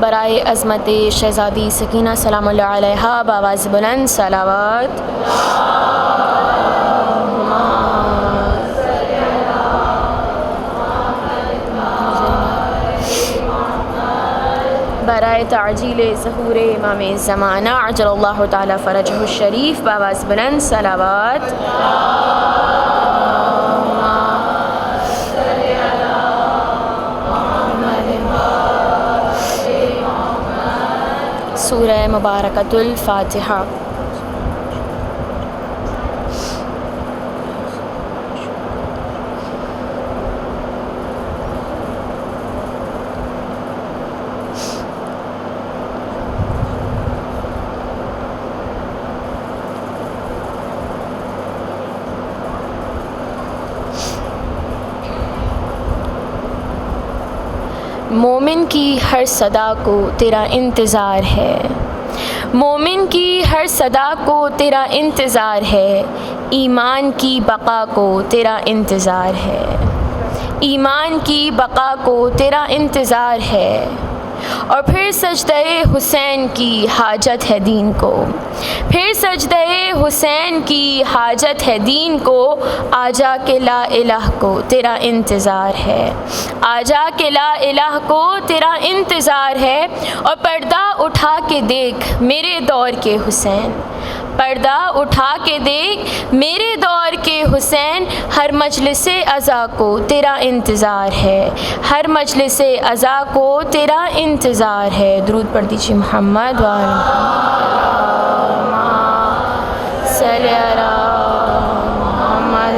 برائے عظمت شہزادی سکینہ سلام اللہ علیہا بآواز بلند صلوات۔ برائے تعجیل ظہور امام زمانہ عجل اللہ تعالی فرجہ الشریف بآواز بلند صلوات۔ سورہ مبارکۃ الفاتحہ۔ مومن کی ہر صدا کو تیرا انتظار ہے، مومن کی ہر صدا کو تیرا انتظار ہے، ایمان کی بقا کو تیرا انتظار ہے، ایمان کی بقا کو تیرا انتظار ہے۔ اور پھر سجدہ حسین کی حاجت ہے دین کو، پھر سجدہ حسین کی حاجت ہے دین کو، آجا کے لا الہ کو تیرا انتظار ہے، آجا کے لا الہ کو تیرا انتظار ہے۔ اور پردہ اٹھا کے دیکھ میرے دور کے حسین، پردہ اٹھا کے دیکھ میرے دور کے حسین، ہر مجلس عزا کو تیرا انتظار ہے، ہر مجلس عزا کو تیرا انتظار ہے۔ درود پڑھ دیجیے محمد صلی علی محمد۔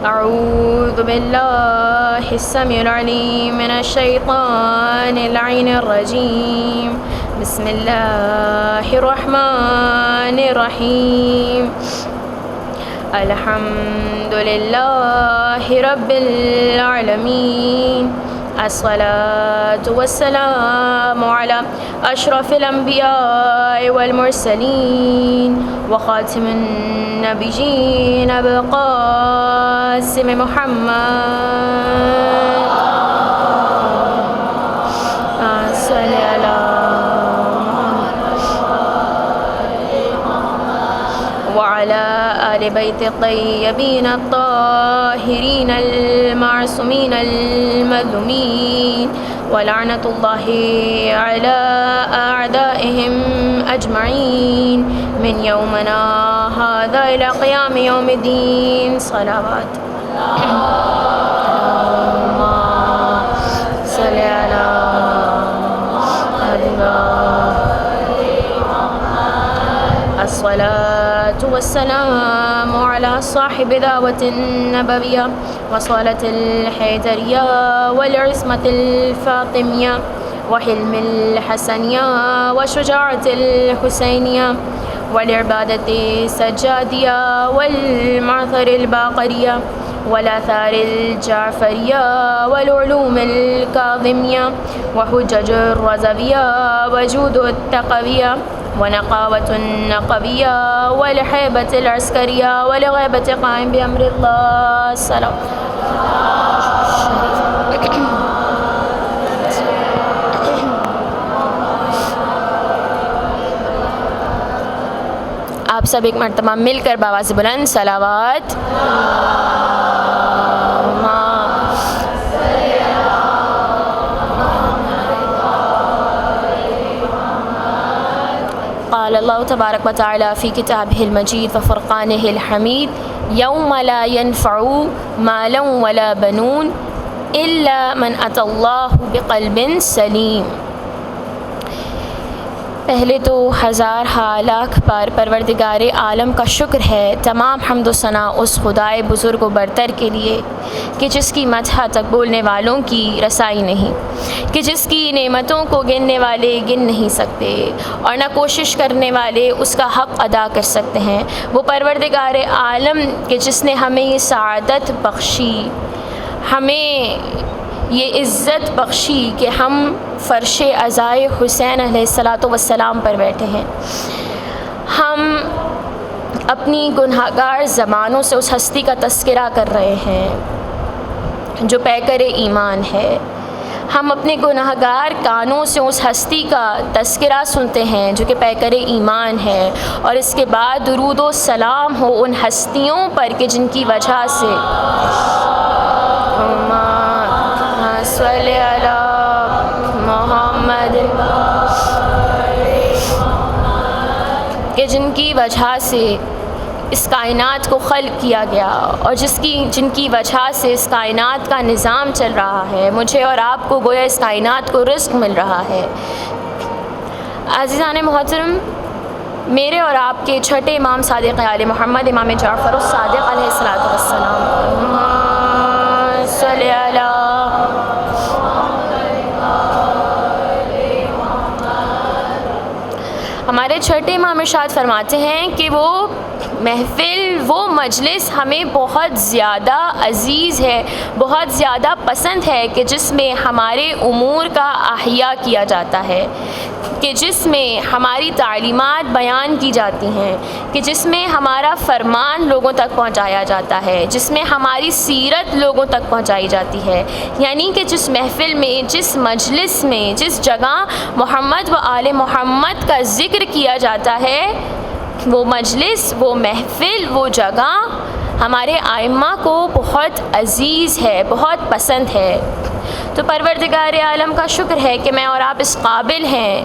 اعوذ باللہ السمیع العلیم من الشیطان اللعین الرجیم، بسم اللہ الرحمن الرحیم، الحمد للہ رب العالمین، الصلاة والسلام علی اشرف الانبیاء والمرسلین، وخاتم النبیین ابوالقاسم محمد، صلی علی وعلى آل بيت الطيبين الطاهرين المعصومين المظلومين، ولعنة الله على أعدائهم أجمعين من يومنا هذا إلى قيام يوم الدين، صلوات اللهم صل على الصلاة والسلام على صاحب دعوة النبوية وصالة الحيدرية والعصمة الفاطمية وحلم الحسنية وشجاعة الحسينية والعبادة السجادية والمعثر الباقرية والآثار الجعفرية والعلوم الكاظمية وحجج الرزوية وجود التقوية ونقاوة النقبية والحيبة العسكرية ولغيبة قائم بأمر الله، السلام۔ آپ سب ایک مرتبہ مل کر بآواز بلند صلوات۔ قال اللہ تبارک و تعالی فی کتابہ المجید و فرقانہ الحمید، یوم لا ينفع مالا ولا بنون الا من اتی اللہ بقلب سلیم۔ پہلے تو ہزار لاکھ بار پروردگار عالم کا شکر ہے، تمام حمد و ثنا اس خدائے بزرگ و برتر کے لیے کہ جس کی مدح تک بولنے والوں کی رسائی نہیں، کہ جس کی نعمتوں کو گننے والے گن نہیں سکتے اور نہ کوشش کرنے والے اس کا حق ادا کر سکتے ہیں۔ وہ پروردگار عالم کہ جس نے ہمیں یہ سعادت بخشی، ہمیں یہ عزت بخشی کہ ہم فرش عزائے حسین علیہ السلام پر بیٹھے ہیں۔ ہم اپنی گناہگار زبانوں سے اس ہستی کا تذکرہ کر رہے ہیں جو پیکر ایمان ہے۔ ہم اپنے گناہگار کانوں سے اس ہستی کا تذکرہ سنتے ہیں جو کہ پیکر ایمان ہے، اور اس کے بعد درود و سلام ہو ان ہستیوں پر کہ جن کی وجہ سے صلی علی محمد، کہ جن کی وجہ سے اس کائنات کو خلق کیا گیا، اور جن کی وجہ سے اس کائنات کا نظام چل رہا ہے۔ مجھے اور آپ کو گویا اس کائنات کو رزق مل رہا ہے۔ عزیزان محترم، میرے اور آپ کے چھٹے امام صادق آل محمد امام جعفر الصادق علیہ السلام صلی علی ہمارے چھٹے امام ارشاد فرماتے ہیں کہ وہ محفل، وہ مجلس ہمیں بہت زیادہ عزیز ہے، بہت زیادہ پسند ہے کہ جس میں ہمارے امور کا احیاء کیا جاتا ہے، کہ جس میں ہماری تعلیمات بیان کی جاتی ہیں، کہ جس میں ہمارا فرمان لوگوں تک پہنچایا جاتا ہے، جس میں ہماری سیرت لوگوں تک پہنچائی جاتی ہے۔ یعنی کہ جس محفل میں، جس مجلس میں، جس جگہ محمد و آل محمد کا ذکر کیا جاتا ہے، وہ مجلس، وہ محفل، وہ جگہ ہمارے ائمہ کو بہت عزیز ہے، بہت پسند ہے۔ تو پروردگار عالم کا شکر ہے کہ میں اور آپ اس قابل ہیں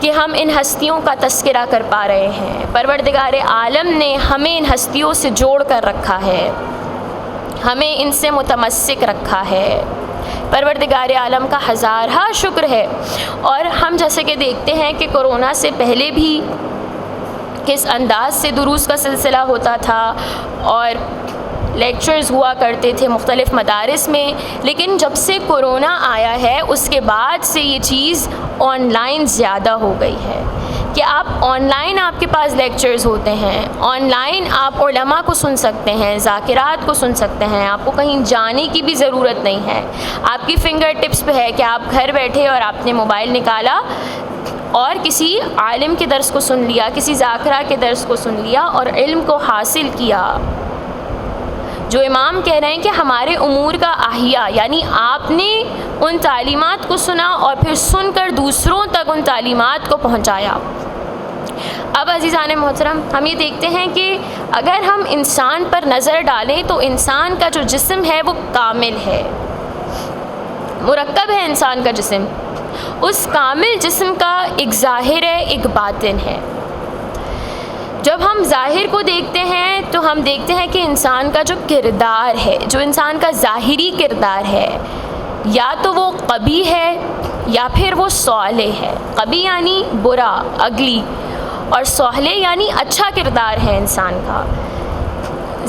کہ ہم ان ہستیوں کا تذکرہ کر پا رہے ہیں۔ پروردگار عالم نے ہمیں ان ہستیوں سے جوڑ کر رکھا ہے، ہمیں ان سے متمسک رکھا ہے۔ پروردگار عالم کا ہزارہ شکر ہے۔ اور ہم جیسے کہ دیکھتے ہیں کہ کورونا سے پہلے بھی کس انداز سے دروس کا سلسلہ ہوتا تھا اور لیکچرز ہوا کرتے تھے مختلف مدارس میں، لیکن جب سے کورونا آیا ہے اس کے بعد سے یہ چیز آن لائن زیادہ ہو گئی ہے کہ آپ آن لائن، آپ کے پاس لیکچرز ہوتے ہیں، آن لائن آپ علماء کو سن سکتے ہیں، ذاکرات کو سن سکتے ہیں، آپ کو کہیں جانے کی بھی ضرورت نہیں ہے، آپ کی فنگر ٹپس پہ ہے کہ آپ گھر بیٹھے اور آپ نے موبائل نکالا اور کسی عالم کے درس کو سن لیا، کسی ذاکرہ کے درس کو سن لیا اور علم کو حاصل کیا۔ جو امام کہہ رہے ہیں کہ ہمارے امور کا احیاء، یعنی آپ نے ان تعلیمات کو سنا اور پھر سن کر دوسروں تک ان تعلیمات کو پہنچایا۔ اب عزیزان محترم، ہم یہ دیکھتے ہیں کہ اگر ہم انسان پر نظر ڈالیں تو انسان کا جو جسم ہے وہ کامل ہے، مرکب ہے انسان کا جسم۔ اس کامل جسم کا ایک ظاہر ہے، ایک باطن ہے۔ جب ہم ظاہر کو دیکھتے ہیں تو ہم دیکھتے ہیں کہ انسان کا جو کردار ہے، جو انسان کا ظاہری کردار ہے، یا تو وہ قبیح ہے یا پھر وہ صالح ہے۔ قبیح یعنی برا، اگلی، اور صالح یعنی اچھا کردار ہے انسان کا۔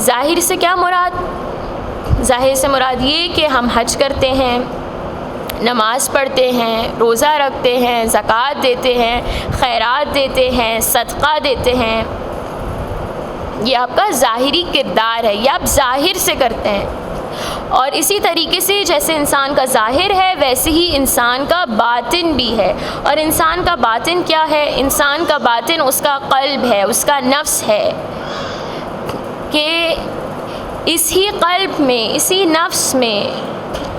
ظاہر سے کیا مراد؟ ظاہر سے مراد یہ کہ ہم حج کرتے ہیں، نماز پڑھتے ہیں، روزہ رکھتے ہیں، زکوٰۃ دیتے ہیں، خیرات دیتے ہیں، صدقہ دیتے ہیں، یہ آپ کا ظاہری کردار ہے، یہ آپ ظاہر سے کرتے ہیں۔ اور اسی طریقے سے جیسے انسان کا ظاہر ہے ویسے ہی انسان کا باطن بھی ہے۔ اور انسان کا باطن کیا ہے؟ انسان کا باطن اس کا قلب ہے، اس کا نفس ہے، کہ اسی قلب میں، اسی نفس میں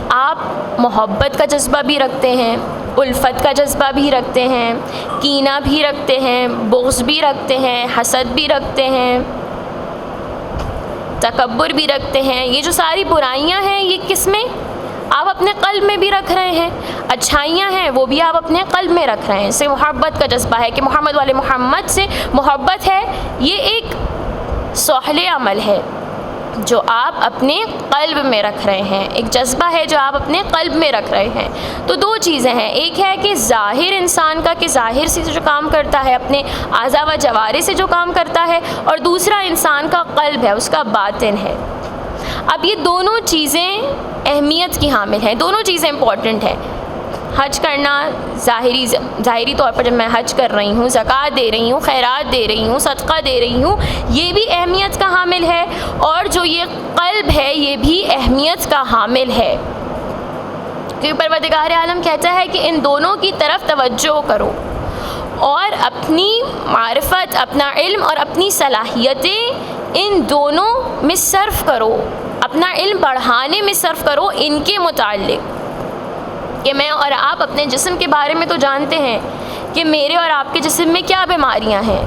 آپ محبت کا جذبہ بھی رکھتے ہیں، الفت کا جذبہ بھی رکھتے ہیں، کینہ بھی رکھتے ہیں، بغض بھی رکھتے ہیں، حسد بھی رکھتے ہیں، تکبر بھی رکھتے ہیں۔ یہ جو ساری برائیاں ہیں یہ کس میں؟ آپ اپنے قلب میں بھی رکھ رہے ہیں۔ اچھائیاں ہیں وہ بھی آپ اپنے قلب میں رکھ رہے ہیں۔ اس سے محبت کا جذبہ ہے کہ محمد والے محمد سے محبت ہے، یہ ایک صالح عمل ہے جو آپ اپنے قلب میں رکھ رہے ہیں، ایک جذبہ ہے جو آپ اپنے قلب میں رکھ رہے ہیں۔ تو دو چیزیں ہیں، ایک ہے کہ ظاہر انسان کا، کہ ظاہر سے جو کام کرتا ہے، اپنے اعضاء و جوارح سے جو کام کرتا ہے، اور دوسرا انسان کا قلب ہے، اس کا باطن ہے۔ اب یہ دونوں چیزیں اہمیت کی حامل ہیں، دونوں چیزیں امپورٹنٹ ہیں۔ حج کرنا ظاہری طور پر جب میں حج کر رہی ہوں، زکوٰۃ دے رہی ہوں، خیرات دے رہی ہوں، صدقہ دے رہی ہوں، یہ بھی اہمیت کا حامل ہے، اور جو یہ قلب ہے یہ بھی اہمیت کا حامل ہے، کیونکہ پروردگار عالم کہتا ہے کہ ان دونوں کی طرف توجہ کرو اور اپنی معرفت، اپنا علم اور اپنی صلاحیتیں ان دونوں میں صرف کرو، اپنا علم بڑھانے میں صرف کرو ان کے متعلق، کہ میں اور آپ اپنے جسم کے بارے میں تو جانتے ہیں کہ میرے اور آپ کے جسم میں کیا بیماریاں ہیں،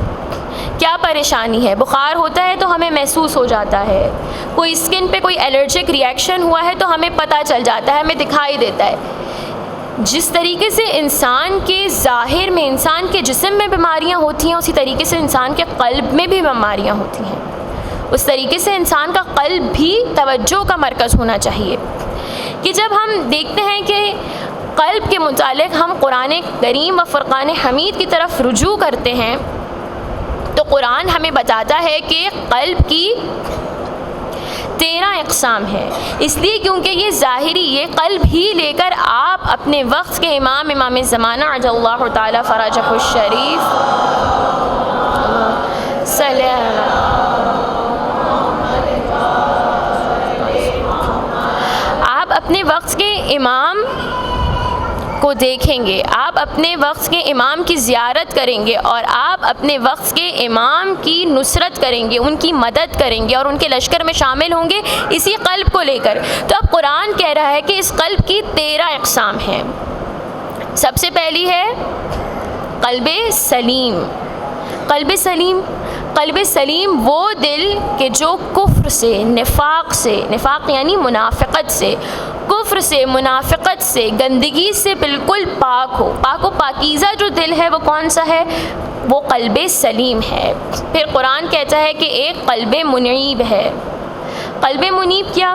کیا پریشانی ہے. بخار ہوتا ہے تو ہمیں محسوس ہو جاتا ہے، کوئی اسکن پہ کوئی الرجک ریئیکشن ہوا ہے تو ہمیں پتہ چل جاتا ہے، ہمیں دکھائی دیتا ہے. جس طریقے سے انسان کے ظاہر میں، انسان کے جسم میں بیماریاں ہوتی ہیں، اسی طریقے سے انسان کے قلب میں بھی بیماریاں ہوتی ہیں. اس طریقے سے انسان کا قلب بھی توجہ کا مرکز ہونا چاہیے. کہ جب ہم دیکھتے ہیں کہ قلب کے متعلق ہم قرآن کریم و فرقان حمید کی طرف رجوع کرتے ہیں تو قرآن ہمیں بتاتا ہے کہ قلب کی 13 اقسام ہیں. اس لیے کیونکہ یہ ظاہری، یہ قلب ہی لے کر آپ اپنے وقت کے امام زمانہ عجل اللہ تعالی فرجہ الشریف صلی آپ اپنے وقت کے امام کو دیکھیں گے، آپ اپنے وقت کے امام کی زیارت کریں گے اور آپ اپنے وقت کے امام کی نصرت کریں گے، ان کی مدد کریں گے اور ان کے لشکر میں شامل ہوں گے اسی قلب کو لے کر. تو اب قرآن کہہ رہا ہے کہ اس قلب کی 13 اقسام ہیں. سب سے پہلی ہے قلب سلیم. قلب سلیم، قلب سلیم وہ دل کہ جو کفر سے، نفاق سے، نفاق یعنی منافقت سے، کفر سے، منافقت سے، گندگی سے بالکل پاک ہو. پاک و پاکیزہ جو دل ہے وہ کون سا ہے؟ وہ قلب سلیم ہے. پھر قرآن کہتا ہے کہ ایک قلب منیب ہے. قلب منیب کیا؟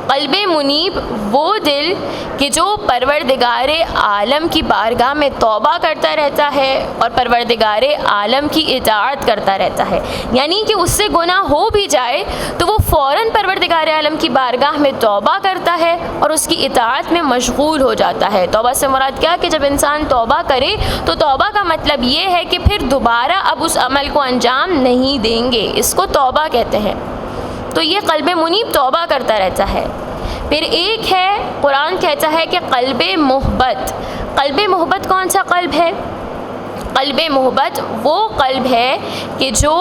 قلب منیب وہ دل کہ جو پروردگار عالم کی بارگاہ میں توبہ کرتا رہتا ہے اور پروردگار عالم کی اطاعت کرتا رہتا ہے. یعنی کہ اس سے گناہ ہو بھی جائے تو وہ فوراً پروردگار عالم کی بارگاہ میں توبہ کرتا ہے اور اس کی اطاعت میں مشغول ہو جاتا ہے. توبہ سے مراد کیا؟ کہ جب انسان توبہ کرے تو توبہ کا مطلب یہ ہے کہ پھر دوبارہ اب اس عمل کو انجام نہیں دیں گے. اس کو توبہ کہتے ہیں. تو یہ قلب منیب توبہ کرتا رہتا ہے. پھر ایک ہے، قرآن کہتا ہے کہ قلب محبت. قلب محبت کون سا قلب ہے؟ قلب محبت وہ قلب ہے کہ جو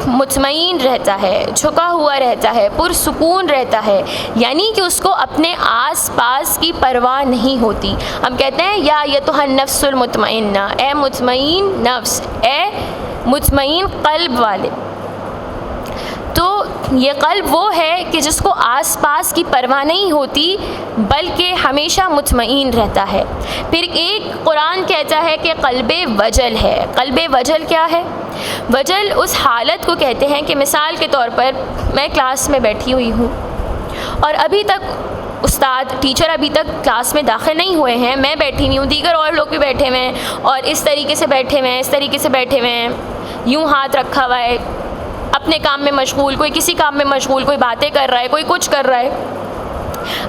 مطمئن رہتا ہے، جھکا ہوا رہتا ہے، پرسکون رہتا ہے. یعنی کہ اس کو اپنے آس پاس کی پرواہ نہیں ہوتی. ہم کہتے ہیں یا ایتھا النفس المطمئنہ، اے مطمئن نفس، اے مطمئن قلب والے. تو یہ قلب وہ ہے کہ جس کو آس پاس کی پرواہ نہیں ہوتی بلکہ ہمیشہ مطمئن رہتا ہے. پھر ایک قرآن کہتا ہے کہ قلب وجل ہے. قلب وجل کیا ہے؟ وجل اس حالت کو کہتے ہیں کہ مثال کے طور پر میں کلاس میں بیٹھی ہوئی ہوں اور ابھی تک استاد، ٹیچر ابھی تک کلاس میں داخل نہیں ہوئے ہیں، میں بیٹھی ہوئی ہوں، دیگر اور لوگ بھی بیٹھے ہوئے ہیں اور اس طریقے سے بیٹھے ہوئے ہیں، اس طریقے سے بیٹھے ہوئے ہیں، یوں ہاتھ رکھا ہوا ہے، اپنے کام میں مشغول، کوئی کسی کام میں مشغول، کوئی باتیں کر رہا ہے، کوئی کچھ کر رہا ہے.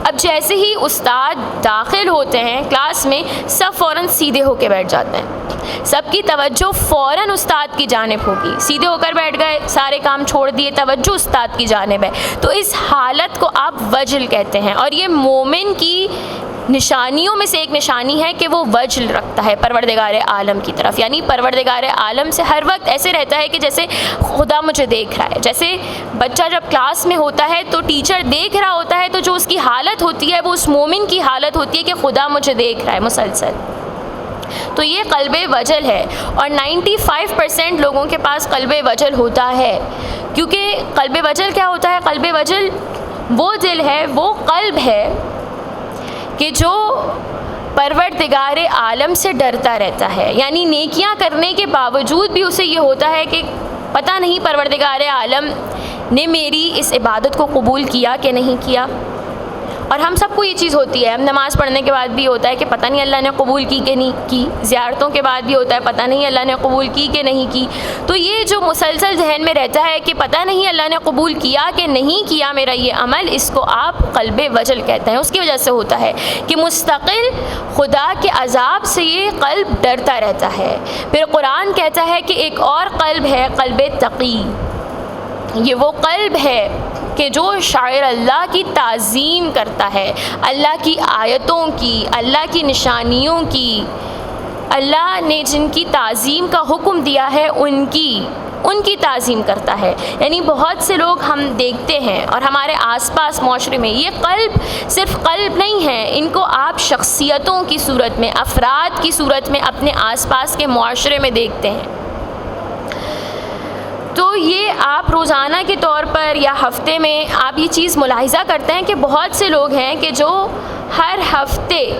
اب جیسے ہی استاد داخل ہوتے ہیں کلاس میں، سب فوراً سیدھے ہو کے بیٹھ جاتے ہیں. سب کی توجہ فوراً استاد کی جانب ہوگی، سیدھے ہو کر بیٹھ گئے، سارے کام چھوڑ دیے، توجہ استاد کی جانب ہے. تو اس حالت کو آپ وجل کہتے ہیں. اور یہ مومن کی نشانیوں میں سے ایک نشانی ہے کہ وہ وجل رکھتا ہے پروردگار عالم کی طرف. یعنی پروردگار عالم سے ہر وقت ایسے رہتا ہے کہ جیسے خدا مجھے دیکھ رہا ہے. جیسے بچہ جب کلاس میں ہوتا ہے تو ٹیچر دیکھ رہا ہوتا ہے، تو جو اس کی حالت ہوتی ہے وہ اس مومن کی حالت ہوتی ہے کہ خدا مجھے دیکھ رہا ہے مسلسل. تو یہ قلب وجل ہے. اور 95% لوگوں کے پاس قلب وجل ہوتا ہے. کیونکہ قلب وجل کیا ہوتا ہے؟ قلب وجل وہ دل ہے، وہ قلب ہے کہ جو پروردگار عالم سے ڈرتا رہتا ہے. یعنی نیکیاں کرنے کے باوجود بھی اسے یہ ہوتا ہے کہ پتہ نہیں پروردگار عالم نے میری اس عبادت کو قبول کیا کہ نہیں کیا. اور ہم سب کو یہ چیز ہوتی ہے. ہم نماز پڑھنے کے بعد بھی ہوتا ہے کہ پتہ نہیں اللہ نے قبول کی کہ نہیں کی. زیارتوں کے بعد بھی ہوتا ہے پتہ نہیں اللہ نے قبول کی کہ نہیں کی. تو یہ جو مسلسل ذہن میں رہتا ہے کہ پتہ نہیں اللہ نے قبول کیا کہ نہیں کیا میرا یہ عمل، اس کو آپ قلب وجل کہتے ہیں. اس کی وجہ سے ہوتا ہے کہ مستقل خدا کے عذاب سے یہ قلب ڈرتا رہتا ہے. پھر قرآن کہتا ہے کہ ایک اور قلب ہے، قلب تقی. یہ وہ قلب ہے کہ جو شاعر اللہ کی تعظیم کرتا ہے، اللہ کی آیتوں کی، اللہ کی نشانیوں کی، اللہ نے جن کی تعظیم کا حکم دیا ہے ان کی. ان کی تعظیم کرتا ہے. یعنی بہت سے لوگ ہم دیکھتے ہیں اور ہمارے آس پاس معاشرے میں یہ قلب صرف قلب نہیں ہے، ان کو آپ شخصیتوں کی صورت میں، افراد کی صورت میں اپنے آس پاس کے معاشرے میں دیکھتے ہیں. تو یہ آپ روزانہ کے طور پر یا ہفتے میں آپ یہ چیز ملاحظہ کرتے ہیں کہ بہت سے لوگ ہیں کہ جو ہر ہفتے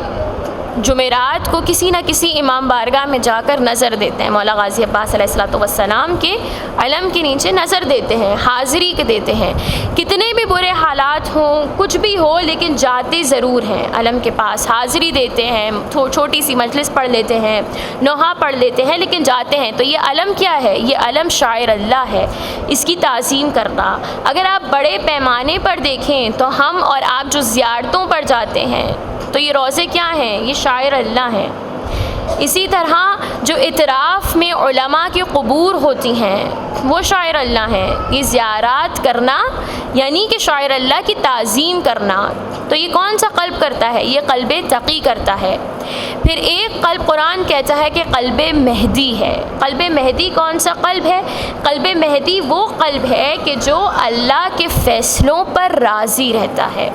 جمعرات کو کسی نہ کسی امام بارگاہ میں جا کر نظر دیتے ہیں، مولا غازی عباس علیہ الصلوۃ والسلام کے علم کے نیچے نظر دیتے ہیں، حاضری کے دیتے ہیں. کتنے بھی برے حالات ہوں، کچھ بھی ہو، لیکن جاتے ضرور ہیں علم کے پاس، حاضری دیتے ہیں، چھوٹی سی مجلس پڑھ لیتے ہیں، نوحہ پڑھ لیتے ہیں، لیکن جاتے ہیں. تو یہ علم کیا ہے؟ یہ علم شاعر اللہ ہے، اس کی تعظیم کرنا. اگر آپ بڑے پیمانے پر دیکھیں تو ہم اور آپ جو زیارتوں پر جاتے ہیں تو یہ روضے کیا ہیں؟ یہ شاعر اللہ ہیں. اسی طرح جو اطراف میں علماء کی قبور ہوتی ہیں وہ شاعر اللہ ہیں. یہ زیارات کرنا یعنی کہ شاعر اللہ کی تعظیم کرنا. تو یہ کون سا قلب کرتا ہے؟ یہ قلب تقی کرتا ہے. پھر ایک قلب قرآن کہتا ہے کہ قلب مہدی ہے. قلب مہدی کون سا قلب ہے؟ قلب مہدی وہ قلب ہے کہ جو اللہ کے فیصلوں پر راضی رہتا ہے،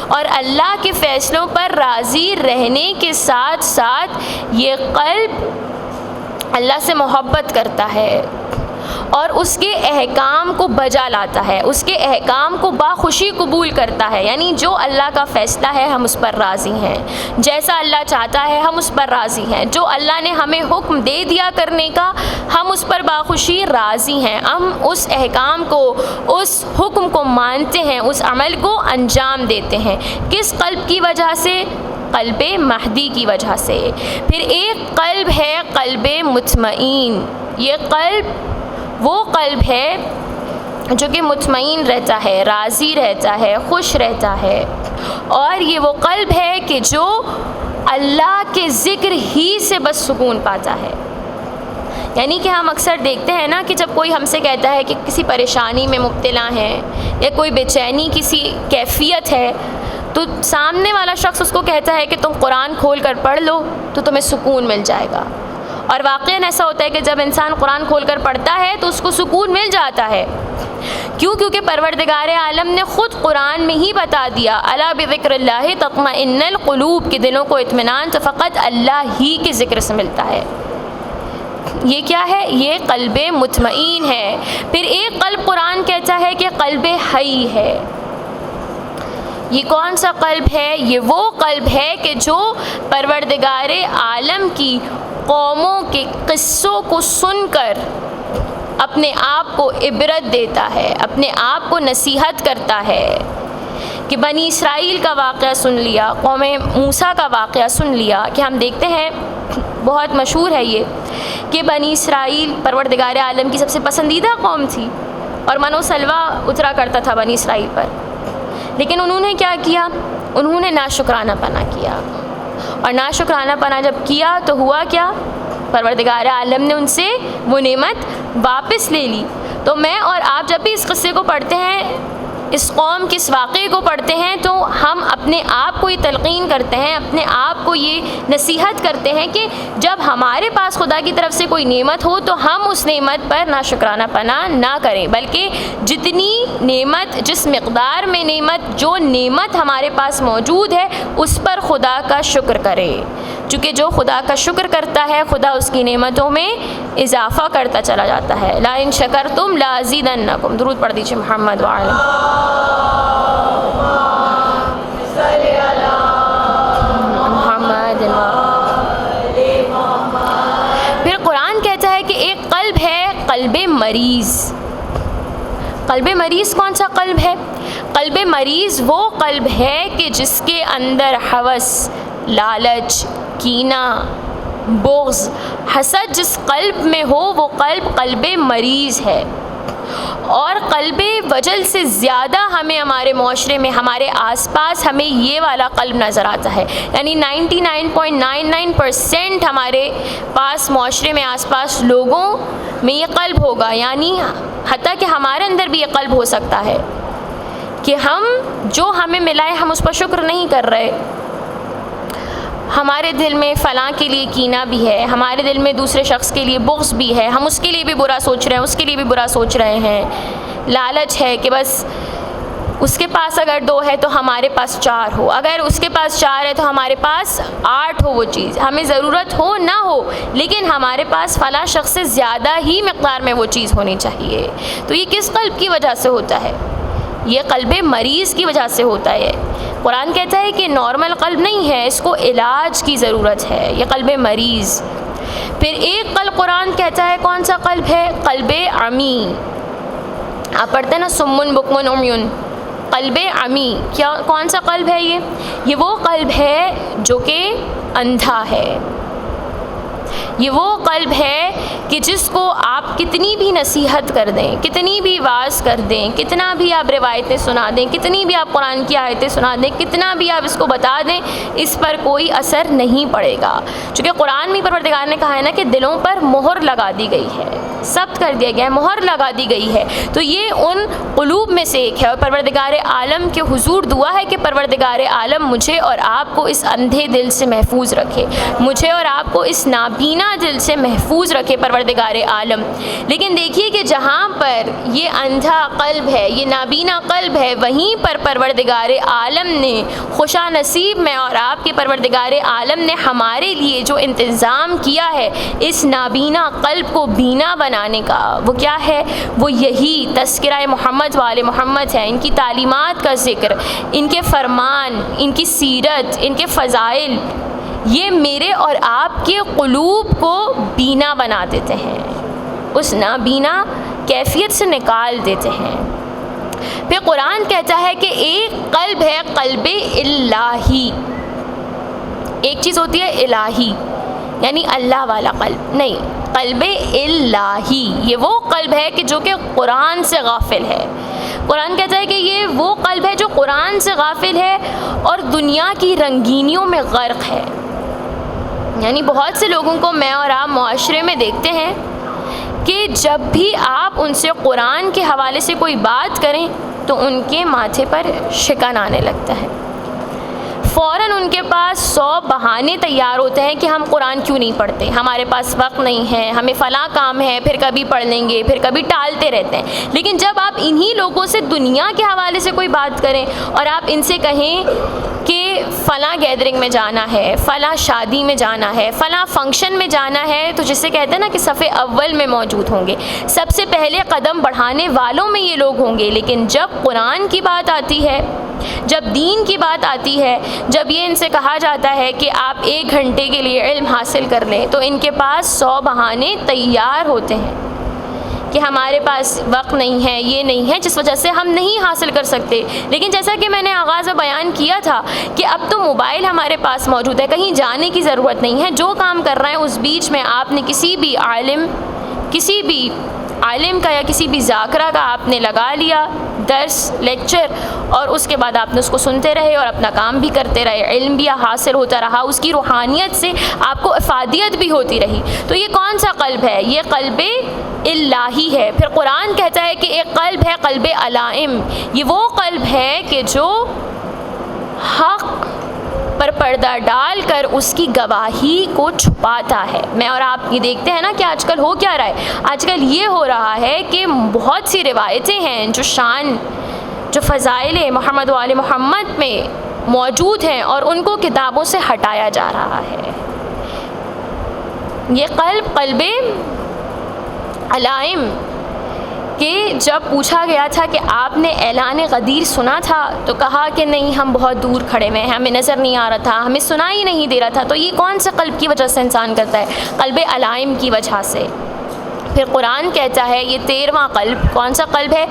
اور اللہ کے فیصلوں پر راضی رہنے کے ساتھ ساتھ یہ قلب اللہ سے محبت کرتا ہے اور اس کے احکام کو بجا لاتا ہے، اس کے احکام کو باخوشی قبول کرتا ہے. یعنی جو اللہ کا فیصلہ ہے ہم اس پر راضی ہیں، جیسا اللہ چاہتا ہے ہم اس پر راضی ہیں، جو اللہ نے ہمیں حکم دے دیا کرنے کا ہم اس پر باخوشی راضی ہیں. ہم اس احکام کو، اس حکم کو مانتے ہیں، اس عمل کو انجام دیتے ہیں. کس قلب کی وجہ سے؟ قلب مہدی کی وجہ سے. پھر ایک قلب ہے قلب مطمئن. یہ قلب وہ قلب ہے جو کہ مطمئن رہتا ہے، راضی رہتا ہے، خوش رہتا ہے. اور یہ وہ قلب ہے کہ جو اللہ کے ذکر ہی سے بس سکون پاتا ہے. یعنی کہ ہم اکثر دیکھتے ہیں نا کہ جب کوئی ہم سے کہتا ہے کہ کسی پریشانی میں مبتلا ہے یا کوئی بے چینی کسی کیفیت ہے تو سامنے والا شخص اس کو کہتا ہے کہ تم قرآن کھول کر پڑھ لو تو تمہیں سکون مل جائے گا. اور واقعاً ایسا ہوتا ہے کہ جب انسان قرآن کھول کر پڑھتا ہے تو اس کو سکون مل جاتا ہے. کیوں؟ کیونکہ پروردگار عالم نے خود قرآن میں ہی بتا دیا، الا بذکر اللہ تطمئن القلوب، کہ دلوں کو اطمینان تو فقط اللہ ہی کے ذکر سے ملتا ہے. یہ کیا ہے؟ یہ قلب مطمئن ہے. پھر ایک قلب قرآن کہتا ہے کہ قلب حی ہے. یہ کون سا قلب ہے؟ یہ وہ قلب ہے کہ جو پروردگار عالم کی قوموں کے قصوں کو سن کر اپنے آپ کو عبرت دیتا ہے، اپنے آپ کو نصیحت کرتا ہے. کہ بنی اسرائیل کا واقعہ سن لیا، قوم موسیٰ کا واقعہ سن لیا. کہ ہم دیکھتے ہیں بہت مشہور ہے یہ کہ بنی اسرائیل پروردگار عالم کی سب سے پسندیدہ قوم تھی اور من و سلوہ اترا کرتا تھا بنی اسرائیل پر. لیکن انہوں نے کیا کیا؟ انہوں نے ناشکرانہ پنا کیا. اور ناشکرانہ پنا جب کیا تو ہوا کیا؟ پروردگار عالم نے ان سے وہ نعمت واپس لے لی. تو میں اور آپ جب بھی اس قصے کو پڑھتے ہیں، اس قوم کے اس واقعے کو پڑھتے ہیں، تو ہم اپنے آپ کو یہ تلقین کرتے ہیں، اپنے آپ کو یہ نصیحت کرتے ہیں کہ جب ہمارے پاس خدا کی طرف سے کوئی نعمت ہو تو ہم اس نعمت پر ناشکرانہ پنا نہ کریں، بلکہ جتنی نعمت، جس مقدار میں نعمت، جو نعمت ہمارے پاس موجود ہے اس پر خدا کا شکر کرے. چونکہ جو خدا کا شکر کرتا ہے خدا اس کی نعمتوں میں اضافہ کرتا چلا جاتا ہے. لا ان شکرتم لازیدنکم. درود پڑھ دیجیے محمد وعلی محمد. پھر قرآن کہتا ہے کہ ایک قلب ہے قلب مریض. قلب مریض کون سا قلب ہے؟ قلب مریض وہ قلب ہے کہ جس کے اندر ہوس، لالچ، کینہ، بغض، حسد جس قلب میں ہو وہ قلب مریض ہے. اور قلب وجل سے زیادہ ہمیں ہمارے معاشرے میں، ہمارے آس پاس ہمیں یہ والا قلب نظر آتا ہے. یعنی 99.99% ہمارے پاس معاشرے میں آس پاس لوگوں میں یہ قلب ہوگا. یعنی حتیٰ کہ ہمارے اندر بھی یہ قلب ہو سکتا ہے کہ ہم جو ہمیں ملا ہے ہم اس پر شکر نہیں کر رہے. ہمارے دل میں فلاں کے لیے کینہ بھی ہے، ہمارے دل میں دوسرے شخص کے لیے بغض بھی ہے، ہم اس کے لیے بھی برا سوچ رہے ہیں، اس کے لیے بھی برا سوچ رہے ہیں، لالچ ہے کہ بس اس کے پاس اگر 2 ہے تو ہمارے پاس 4 ہو، اگر اس کے پاس 4 ہے تو ہمارے پاس 8 ہو، وہ چیز ہمیں ضرورت ہو نہ ہو لیکن ہمارے پاس فلاں شخص سے زیادہ ہی مقدار میں وہ چیز ہونی چاہیے۔ تو یہ کس قلب کی وجہ سے ہوتا ہے؟ یہ قلب مریض کی وجہ سے ہوتا ہے۔ قرآن کہتا ہے کہ نارمل قلب نہیں ہے، اس کو علاج کی ضرورت ہے، یہ قلب مریض۔ پھر ایک قلب قرآن کہتا ہے کون سا قلب ہے؟ قلب عمی۔ آپ پڑھتے ہیں نا سمن بکمن عمیون، قلب عمی کون سا قلب ہے؟ یہ وہ قلب ہے جو کہ اندھا ہے، یہ وہ قلب ہے کہ جس کو آپ کتنی بھی نصیحت کر دیں، کتنی بھی واعظ کر دیں، کتنا بھی آپ روایتیں سنا دیں، کتنی بھی آپ قرآن کی آیتیں سنا دیں، کتنا بھی آپ اس کو بتا دیں، اس پر کوئی اثر نہیں پڑے گا، چونکہ قرآن میں پروردگار نے کہا ہے نا کہ دلوں پر مہر لگا دی گئی ہے، ثبت کر دیا گیا ہے، مہر لگا دی گئی ہے، تو یہ ان قلوب میں سے ایک ہے۔ اور پروردگار عالم کے حضور دعا ہے کہ پروردگار عالم مجھے اور آپ کو اس اندھے دل سے محفوظ رکھے، مجھے اور آپ کو اس نابینا دل سے محفوظ رکھے پروردگار عالم۔ لیکن دیکھیے کہ جہاں پر یہ اندھا قلب ہے، یہ نابینا قلب ہے، وہیں پر پروردگار عالم نے خوشا نصیب میں اور آپ کے پروردگار عالم نے ہمارے لیے جو انتظام کیا ہے اس نابینا قلب کو بینا بنانے کا، وہ کیا ہے؟ وہ یہی تذکرہ محمد وآل محمد ہے، ان کی تعلیمات کا ذکر، ان کے فرمان، ان کی سیرت، ان کے فضائل، یہ میرے اور آپ کے قلوب کو بینا بنا دیتے ہیں، اس نابینا کیفیت سے نکال دیتے ہیں۔ پھر قرآن کہتا ہے کہ ایک قلب ہے قلب الہی، ایک چیز ہوتی ہے الہی یعنی اللہ والا قلب، نہیں، قلب الہی یہ وہ قلب ہے کہ جو کہ قرآن سے غافل ہے۔ قرآن کہتا ہے کہ یہ وہ قلب ہے جو قرآن سے غافل ہے اور دنیا کی رنگینیوں میں غرق ہے۔ یعنی بہت سے لوگوں کو میں اور آپ معاشرے میں دیکھتے ہیں کہ جب بھی آپ ان سے قرآن کے حوالے سے کوئی بات کریں تو ان کے ماتھے پر شکن آنے لگتا ہے، فوراً ان کے پاس 100 بہانے تیار ہوتے ہیں کہ ہم قرآن کیوں نہیں پڑھتے، ہمارے پاس وقت نہیں ہے، ہمیں فلاں کام ہے، پھر کبھی پڑھ لیں گے، پھر کبھی ٹالتے رہتے ہیں۔ لیکن جب آپ انہی لوگوں سے دنیا کے حوالے سے کوئی بات کریں اور آپ ان سے کہیں کہ فلاں گیدرنگ میں جانا ہے، فلاں شادی میں جانا ہے، فلاں فنکشن میں جانا ہے، تو جسے کہتے ہیں نا کہ صف اول میں موجود ہوں گے، سب سے پہلے قدم بڑھانے والوں میں یہ لوگ ہوں گے۔ لیکن جب قرآن کی بات آتی ہے، جب دین کی بات آتی ہے، جب یہ ان سے کہا جاتا ہے کہ آپ 1 گھنٹے کے لیے علم حاصل کر لیں، تو ان کے پاس 100 بہانے تیار ہوتے ہیں کہ ہمارے پاس وقت نہیں ہے، یہ نہیں ہے، جس وجہ سے ہم نہیں حاصل کر سکتے۔ لیکن جیسا کہ میں نے آغاز میں بیان کیا تھا کہ اب تو موبائل ہمارے پاس موجود ہے، کہیں جانے کی ضرورت نہیں ہے، جو کام کر رہے ہیں اس بیچ میں آپ نے کسی بھی عالم کا یا کسی بھی ذاکرہ کا آپ نے لگا لیا درس لیکچر، اور اس کے بعد آپ نے اس کو سنتے رہے اور اپنا کام بھی کرتے رہے، علم بھی حاصل ہوتا رہا، اس کی روحانیت سے آپ کو افادیت بھی ہوتی رہی۔ تو یہ کون سا قلب ہے؟ یہ قلب الہی ہے۔ پھر قرآن کہتا ہے کہ ایک قلب ہے قلب علائم، یہ وہ قلب ہے کہ جو حق پر پردہ ڈال کر اس کی گواہی کو چھپاتا ہے۔ میں اور آپ یہ دیکھتے ہیں نا کہ آج کل ہو کیا رہا ہے، آج کل یہ ہو رہا ہے کہ بہت سی روایتیں ہیں جو فضائل محمد وآل محمد میں موجود ہیں اور ان کو کتابوں سے ہٹایا جا رہا ہے۔ یہ قلب علائم کہ جب پوچھا گیا تھا کہ آپ نے اعلان غدیر سنا تھا تو کہا کہ نہیں، ہم بہت دور کھڑے ہوئے ہیں، ہمیں نظر نہیں آ رہا تھا، ہمیں سنا ہی نہیں دے رہا تھا۔ تو یہ کون سے قلب کی وجہ سے انسان کرتا ہے؟ قلب علائم کی وجہ سے۔ پھر قرآن کہتا ہے یہ 13واں قلب کون سا قلب ہے؟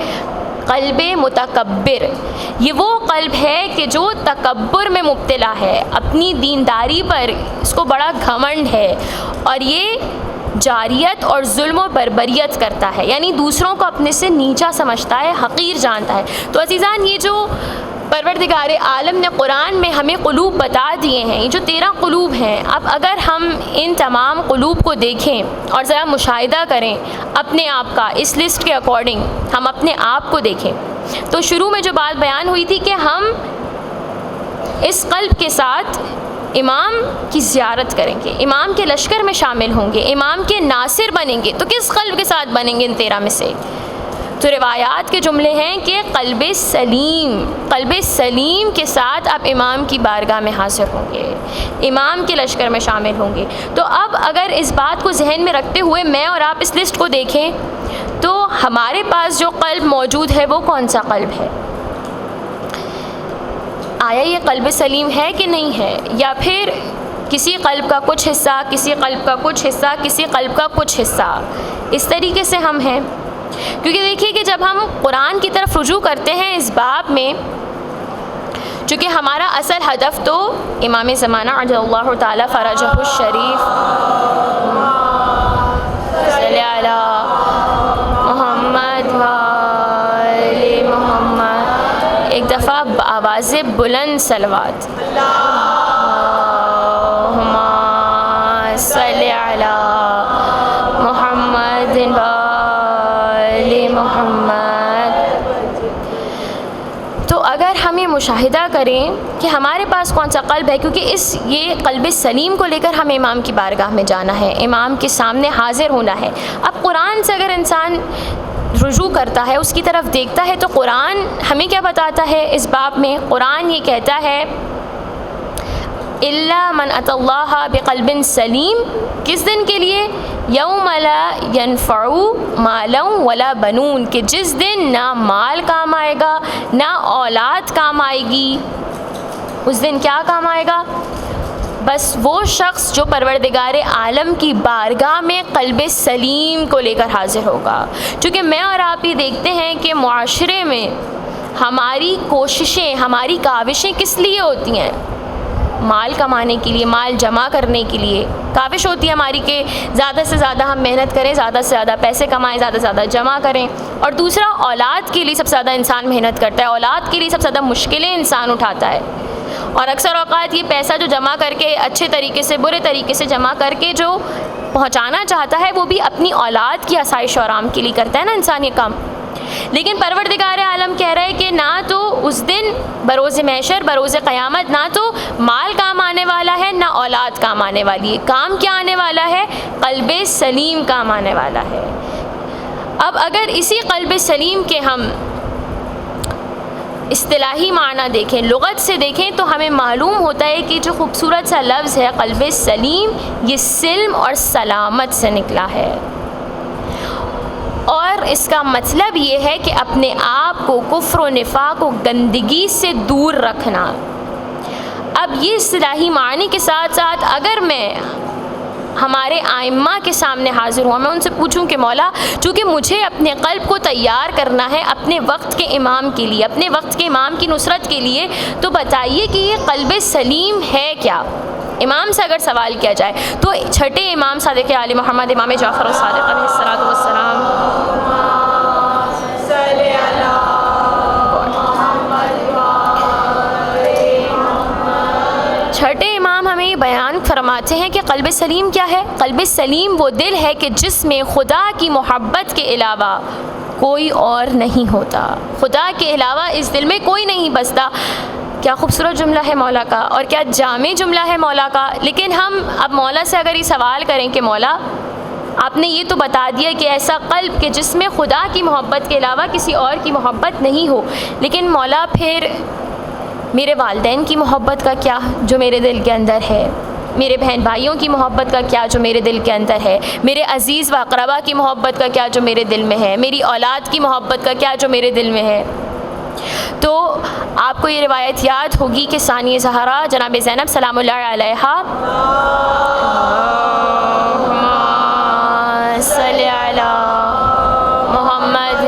قلب متکبر، یہ وہ قلب ہے کہ جو تکبر میں مبتلا ہے، اپنی دینداری پر اس کو بڑا گھمنڈ ہے اور یہ جاریت اور ظلم و بربریت کرتا ہے، یعنی دوسروں کو اپنے سے نیچا سمجھتا ہے، حقیر جانتا ہے۔ تو عزیزان، یہ جو پروردگار عالم نے قرآن میں ہمیں قلوب بتا دیے ہیں، یہ جو 13 قلوب ہیں، اب اگر ہم ان تمام قلوب کو دیکھیں اور ذرا مشاہدہ کریں اپنے آپ کا، اس لسٹ کے اکارڈنگ ہم اپنے آپ کو دیکھیں، تو شروع میں جو بات بیان ہوئی تھی کہ ہم اس قلب کے ساتھ امام کی زیارت کریں گے، امام کے لشکر میں شامل ہوں گے، امام کے ناصر بنیں گے، تو کس قلب کے ساتھ بنیں گے ان 13 میں سے؟ تو روایات کے جملے ہیں کہ قلب سلیم کے ساتھ آپ امام کی بارگاہ میں حاضر ہوں گے، امام کے لشکر میں شامل ہوں گے۔ تو اب اگر اس بات کو ذہن میں رکھتے ہوئے میں اور آپ اس لسٹ کو دیکھیں تو ہمارے پاس جو قلب موجود ہے وہ کون سا قلب ہے؟ آیا یہ قلب سلیم ہے کہ نہیں ہے؟ یا پھر کسی قلب کا کچھ حصہ، کسی قلب کا کچھ حصہ، کسی قلب کا کچھ حصہ، اس طریقے سے ہم ہیں؟ کیونکہ دیکھیے کہ جب ہم قرآن کی طرف رجوع کرتے ہیں اس باب میں، چونکہ ہمارا اصل ہدف تو امام زمانہ عجل اللہ تعالی فرجہ الشریف صلی علی محمد وآل محمد، ایک دفعہ آواز بلند صلوات، اللہم صلی علی محمد وآل محمد۔ تو اگر ہم یہ مشاہدہ کریں کہ ہمارے پاس کون سا قلب ہے، کیونکہ یہ قلب سلیم کو لے کر ہمیں امام کی بارگاہ میں جانا ہے، امام کے سامنے حاضر ہونا ہے۔ اب قرآن سے اگر انسان رجوع کرتا ہے، اس کی طرف دیکھتا ہے، تو قرآن ہمیں کیا بتاتا ہے اس باب میں؟ قرآن یہ کہتا ہے الا من اتى اللہ بقلب سلیم، کس دن کے لیے؟ یوم لا ینفع مالا ولا بنون، کہ جس دن نہ مال کام آئے گا نہ اولاد کام آئے گی۔ اس دن کیا کام آئے گا؟ بس وہ شخص جو پروردگار عالم کی بارگاہ میں قلب سلیم کو لے کر حاضر ہوگا۔ چونکہ میں اور آپ یہ دیکھتے ہیں کہ معاشرے میں ہماری کوششیں، ہماری کاوشیں کس لیے ہوتی ہیں؟ مال کمانے کے لیے، مال جمع کرنے کے لیے کاوش ہوتی ہے ہماری کہ زیادہ سے زیادہ ہم محنت کریں، زیادہ سے زیادہ پیسے کمائیں، زیادہ سے زیادہ جمع کریں۔ اور دوسرا، اولاد کے لیے سب سے زیادہ انسان محنت کرتا ہے، اولاد کے لیے سب سے زیادہ مشکلیں انسان اٹھاتا ہے۔ اور اکثر اوقات یہ پیسہ جو جمع کر کے اچھے طریقے سے، برے طریقے سے جمع کر کے جو پہنچانا چاہتا ہے، وہ بھی اپنی اولاد کی آسائش و آرام کے لیے کرتا ہے نا انسان یہ کام۔ لیکن پروردگار عالم کہہ رہا ہے کہ نہ تو اس دن بروز محشر، بروز قیامت، نہ تو مال کام آنے والا ہے، نہ اولاد کام آنے والی ہے۔ کام کیا آنے والا ہے؟ قلب سلیم کام آنے والا ہے۔ اب اگر اسی قلب سلیم کے ہم اصطلاحی معنی دیکھیں، لغت سے دیکھیں، تو ہمیں معلوم ہوتا ہے کہ جو خوبصورت سا لفظ ہے قلب سلیم، یہ سلم اور سلامت سے نکلا ہے، اور اس کا مطلب یہ ہے کہ اپنے آپ کو کفر و نفاق و گندگی سے دور رکھنا۔ اب یہ اصطلاحی معنی کے ساتھ ساتھ اگر میں ہمارے ائمہ کے سامنے حاضر ہوں، میں ان سے پوچھوں کہ مولا، چونکہ مجھے اپنے قلب کو تیار کرنا ہے اپنے وقت کے امام کے لیے، اپنے وقت کے امام کی نصرت کے لیے، تو بتائیے کہ یہ قلب سلیم ہے کیا؟ امام سے اگر سوال کیا جائے تو چھٹے امام صادق آل محمد، امام جعفر الصادق علیہ الصلوۃ والسلام، چھٹے امام ہمیں یہ بیان فرماتے ہیں کہ قلب سلیم کیا ہے؟ قلب سلیم وہ دل ہے کہ جس میں خدا کی محبت کے علاوہ کوئی اور نہیں ہوتا، خدا کے علاوہ اس دل میں کوئی نہیں بستا۔ کیا خوبصورت جملہ ہے مولا کا، اور کیا جامع جملہ ہے مولا کا۔ لیکن ہم اب مولا سے اگر یہ سوال کریں کہ مولا، آپ نے یہ تو بتا دیا کہ ایسا قلب کہ جس میں خدا کی محبت کے علاوہ کسی اور کی محبت نہیں ہو، لیکن مولا پھر میرے والدین کی محبت کا کیا جو میرے دل کے اندر ہے؟ میرے بہن بھائیوں کی محبت کا کیا جو میرے دل کے اندر ہے؟ میرے عزیز و اقربا کی محبت کا کیا جو میرے دل میں ہے؟ میری اولاد کی محبت کا کیا جو میرے دل میں ہے؟ تو آپ کو یہ روایت یاد ہوگی کہ ثانی زہرا جناب زینب سلام اللہ علیہا صلی علی محمد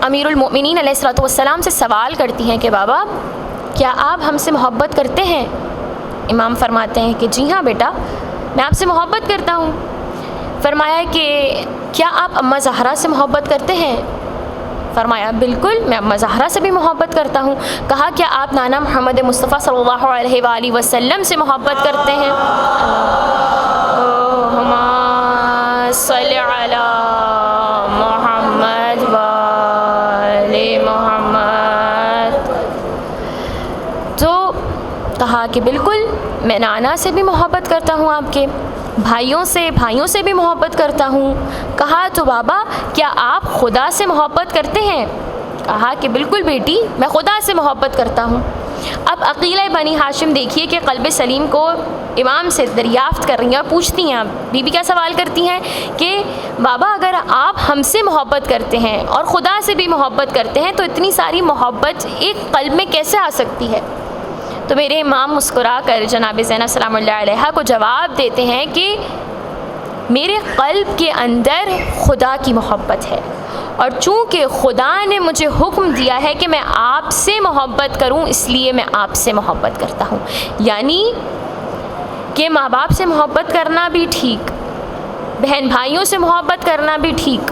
امیر المؤمنین علیہ الصلوۃ والسلام سے سوال کرتی ہیں کہ بابا، کیا آپ ہم سے محبت کرتے ہیں؟ امام فرماتے ہیں کہ جی ہاں بیٹا، میں آپ سے محبت کرتا ہوں۔ فرمایا کہ کیا آپ اماں زہرا سے محبت کرتے ہیں؟ فرمایا بالکل، میں اماں زہرا سے بھی محبت کرتا ہوں۔ کہا کیا آپ نانا محمد مصطفیٰ صلی اللہ علیہ وآلہ وسلم سے محبت کرتے ہیں؟ اللہم صلی علی محمد وآل محمد۔ کہ بالکل، میں نانا سے بھی محبت کرتا ہوں، آپ کے بھائیوں سے بھی محبت کرتا ہوں۔ کہا تو بابا کیا آپ خدا سے محبت کرتے ہیں؟ کہا کہ بالکل بیٹی، میں خدا سے محبت کرتا ہوں۔ اب عقیلہ بنی ہاشم دیکھیے کہ قلب سلیم کو امام سے دریافت کر رہی ہیں اور پوچھتی ہیں، بی بی کیا سوال کرتی ہیں کہ بابا اگر آپ ہم سے محبت کرتے ہیں اور خدا سے بھی محبت کرتے ہیں تو اتنی ساری محبت ایک قلب میں کیسے آ سکتی ہے؟ تو میرے امام مسکرا کر جناب زینب سلام اللہ علیہا کو جواب دیتے ہیں کہ میرے قلب کے اندر خدا کی محبت ہے، اور چونکہ خدا نے مجھے حکم دیا ہے کہ میں آپ سے محبت کروں، اس لیے میں آپ سے محبت کرتا ہوں۔ یعنی کہ ماں باپ سے محبت کرنا بھی ٹھیک، بہن بھائیوں سے محبت کرنا بھی ٹھیک،